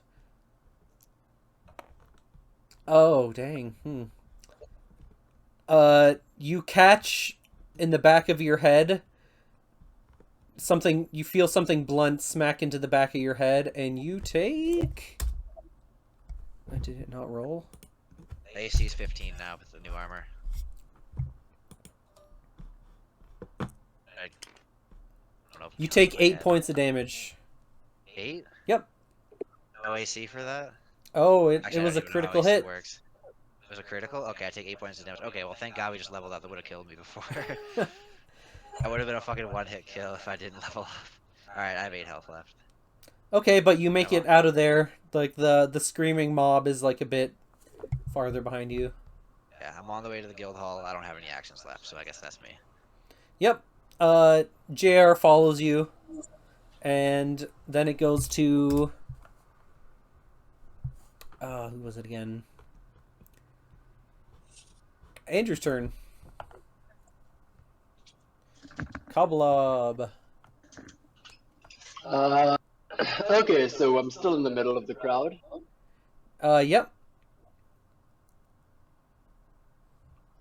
Oh, dang. You catch in the back of your head something. You feel something blunt smack into the back of your head, and you take. Did it not roll? The AC is 15 now with the new armor. I don't know. You take 8 points of damage. 8? Yep. No AC for that? Oh, it Actually, was I a don't even know how critical AC hit. works. It was a critical? Okay, I take 8 points of damage. Okay, well, thank God we just leveled up. That would have killed me before. That would have been a fucking one-hit kill if I didn't level up. Alright, I have 8 health left. Okay, but you make it out of there. Like, the screaming mob is, like, a bit farther behind you. Yeah, I'm on the way to the guild hall. I don't have any actions left, so I guess that's me. Yep. JR follows you. And then it goes to... who was it again? Andrew's turn. Coblob. Okay, so I'm still in the middle of the crowd. Yep.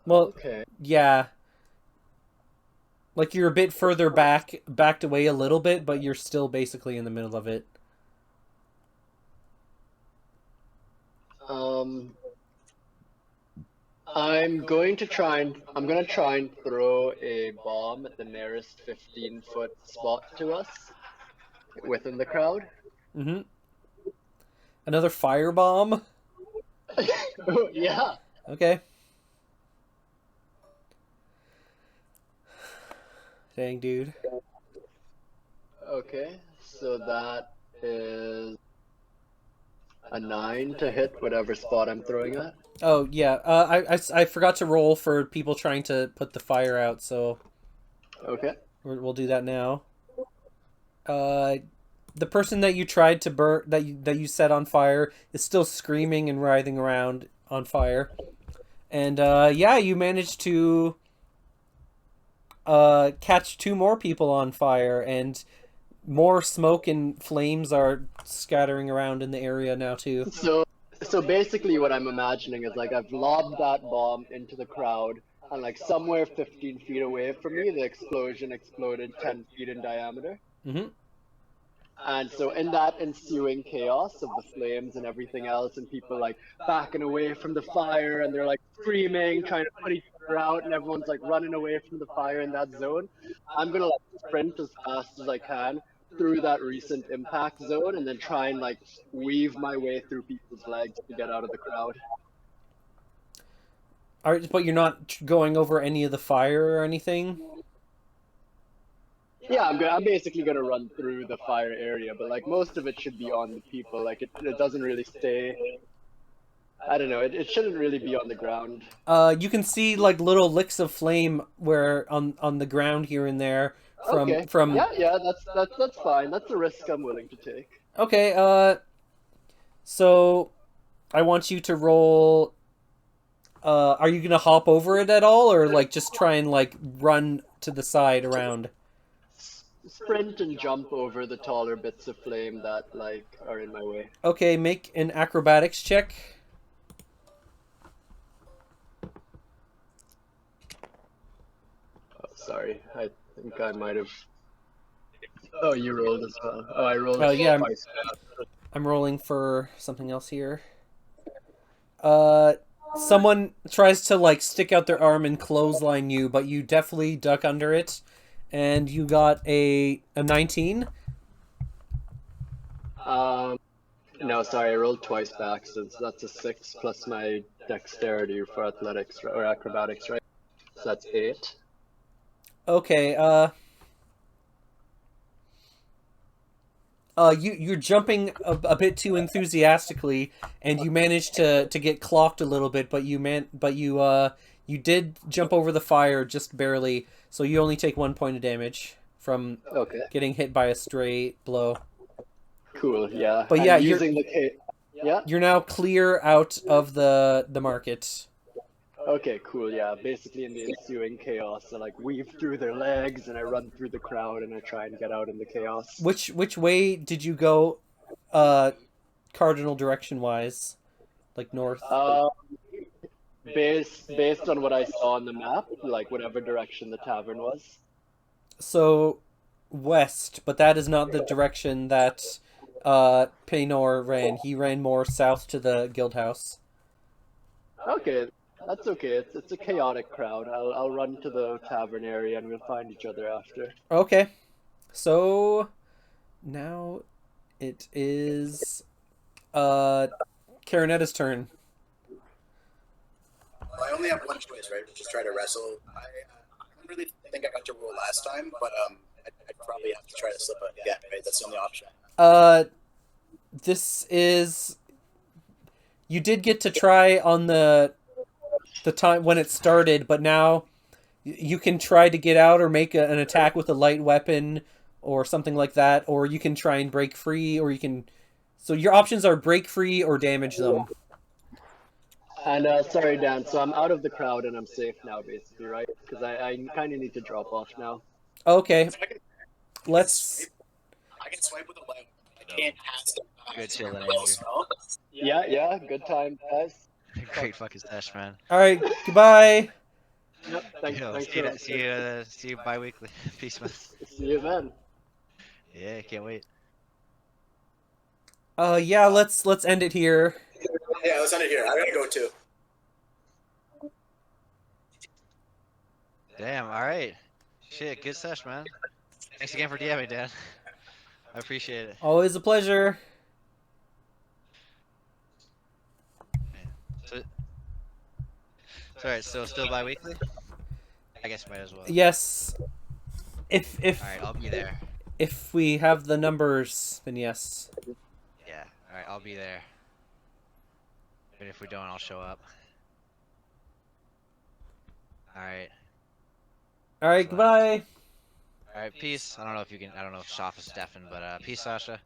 Well, Okay. yeah. Like, you're a bit further backed away a little bit, but you're still basically in the middle of it. I'm gonna try and throw a bomb at the nearest 15-foot spot to us within the crowd. Mm-hmm. Another firebomb? Yeah. Okay. Dang, dude. Okay, so that is a 9 to hit whatever spot I'm throwing at. Oh, yeah. I forgot to roll for people trying to put the fire out, so... Okay. We'll do that now. The person that you tried to burn, that you set on fire, is still screaming and writhing around on fire. And, yeah, you managed to... catch 2 more people on fire, and more smoke and flames are scattering around in the area now too. So basically what I'm imagining is like I've lobbed that bomb into the crowd, and like somewhere 15 feet away from me, the explosion exploded 10 feet in diameter. Mm-hmm. And so in that ensuing chaos of the flames and everything else, and people like backing away from the fire, and they're like screaming, trying to put each other out, and everyone's like running away from the fire in that zone, I'm gonna like sprint as fast as I can through that recent impact zone, and then try and like weave my way through people's legs to get out of the crowd. Alright, but you're not going over any of the fire or anything? Yeah, I'm basically gonna run through the fire area, but like most of it should be on the people. Like it doesn't really stay. I don't know. It shouldn't really be on the ground. You can see like little licks of flame where on the ground here and there from Okay. from. Yeah. That's fine. That's a risk I'm willing to take. Okay. So I want you to roll. Are you gonna hop over it at all, or like just try and like run to the side around? Sprint and jump over the taller bits of flame that like are in my way. Okay, make an acrobatics check. Oh, sorry. I think I might have. Oh, you rolled as well. Oh, I rolled. Oh, yeah, twice. I'm rolling for something else here. Someone tries to like stick out their arm and clothesline you, but you definitely duck under it, and you got a 19. No, sorry, I rolled twice back, so that's a 6 plus my dexterity for athletics or acrobatics, right? So that's 8. Okay, you're jumping a bit too enthusiastically, and you manage to get clocked a little bit, but you You did jump over the fire just barely, so you only take 1 point of damage from Okay, getting hit by a stray blow. cool. Yeah, But and yeah, using the yeah. you're now clear out of the market. Okay, cool. Yeah, basically in the ensuing chaos, I like weave through their legs and I run through the crowd and I try and get out in the chaos. Which way did you go, cardinal direction wise, like north? Based on what I saw on the map, like whatever direction the tavern was. So west, but that is not the direction that Paynor ran. He ran more south to the guild house. Okay, that's okay. It's a chaotic crowd. I'll run to the tavern area and we'll find each other after. Okay. So now it is Caranetta's turn. Well, I only have one choice, right? Which is try to wrestle. I don't really think I got to roll last time, but I'd probably have to try to slip it again, right? That's the only option. This is you did get to try on the time when it started, but now you can try to get out or make an attack with a light weapon or something like that, or you can try and break free, or you can. So your options are break free or damage them. And sorry, Dan. So I'm out of the crowd and I'm safe now, basically, right? Because I kind of need to drop off now. Okay, So let's. I can swipe with a left. I can't cast it. Good chilling, Real Andrew. spell. Yeah. Good time, guys. Great fucking stash, man. All right, goodbye. Yep. Thanks. Yo, Thanks. see you bi-weekly. Peace, man. See you then. Yeah, can't wait. Yeah, let's end it here. Yeah, let's end it here. I gotta go too. Damn, alright. Shit, good sesh, man. Thanks again for DMing, Dan. I appreciate it. Always a pleasure. So, sorry, so still bi-weekly? I guess might as well. Yes. If Alright, I'll be there. if we have the numbers, then yes. Yeah, alright, I'll be there. But if we don't, I'll show up. Alright. All right, goodbye. Alright, peace. I don't know if Shaf is deafened, but peace, Sasha.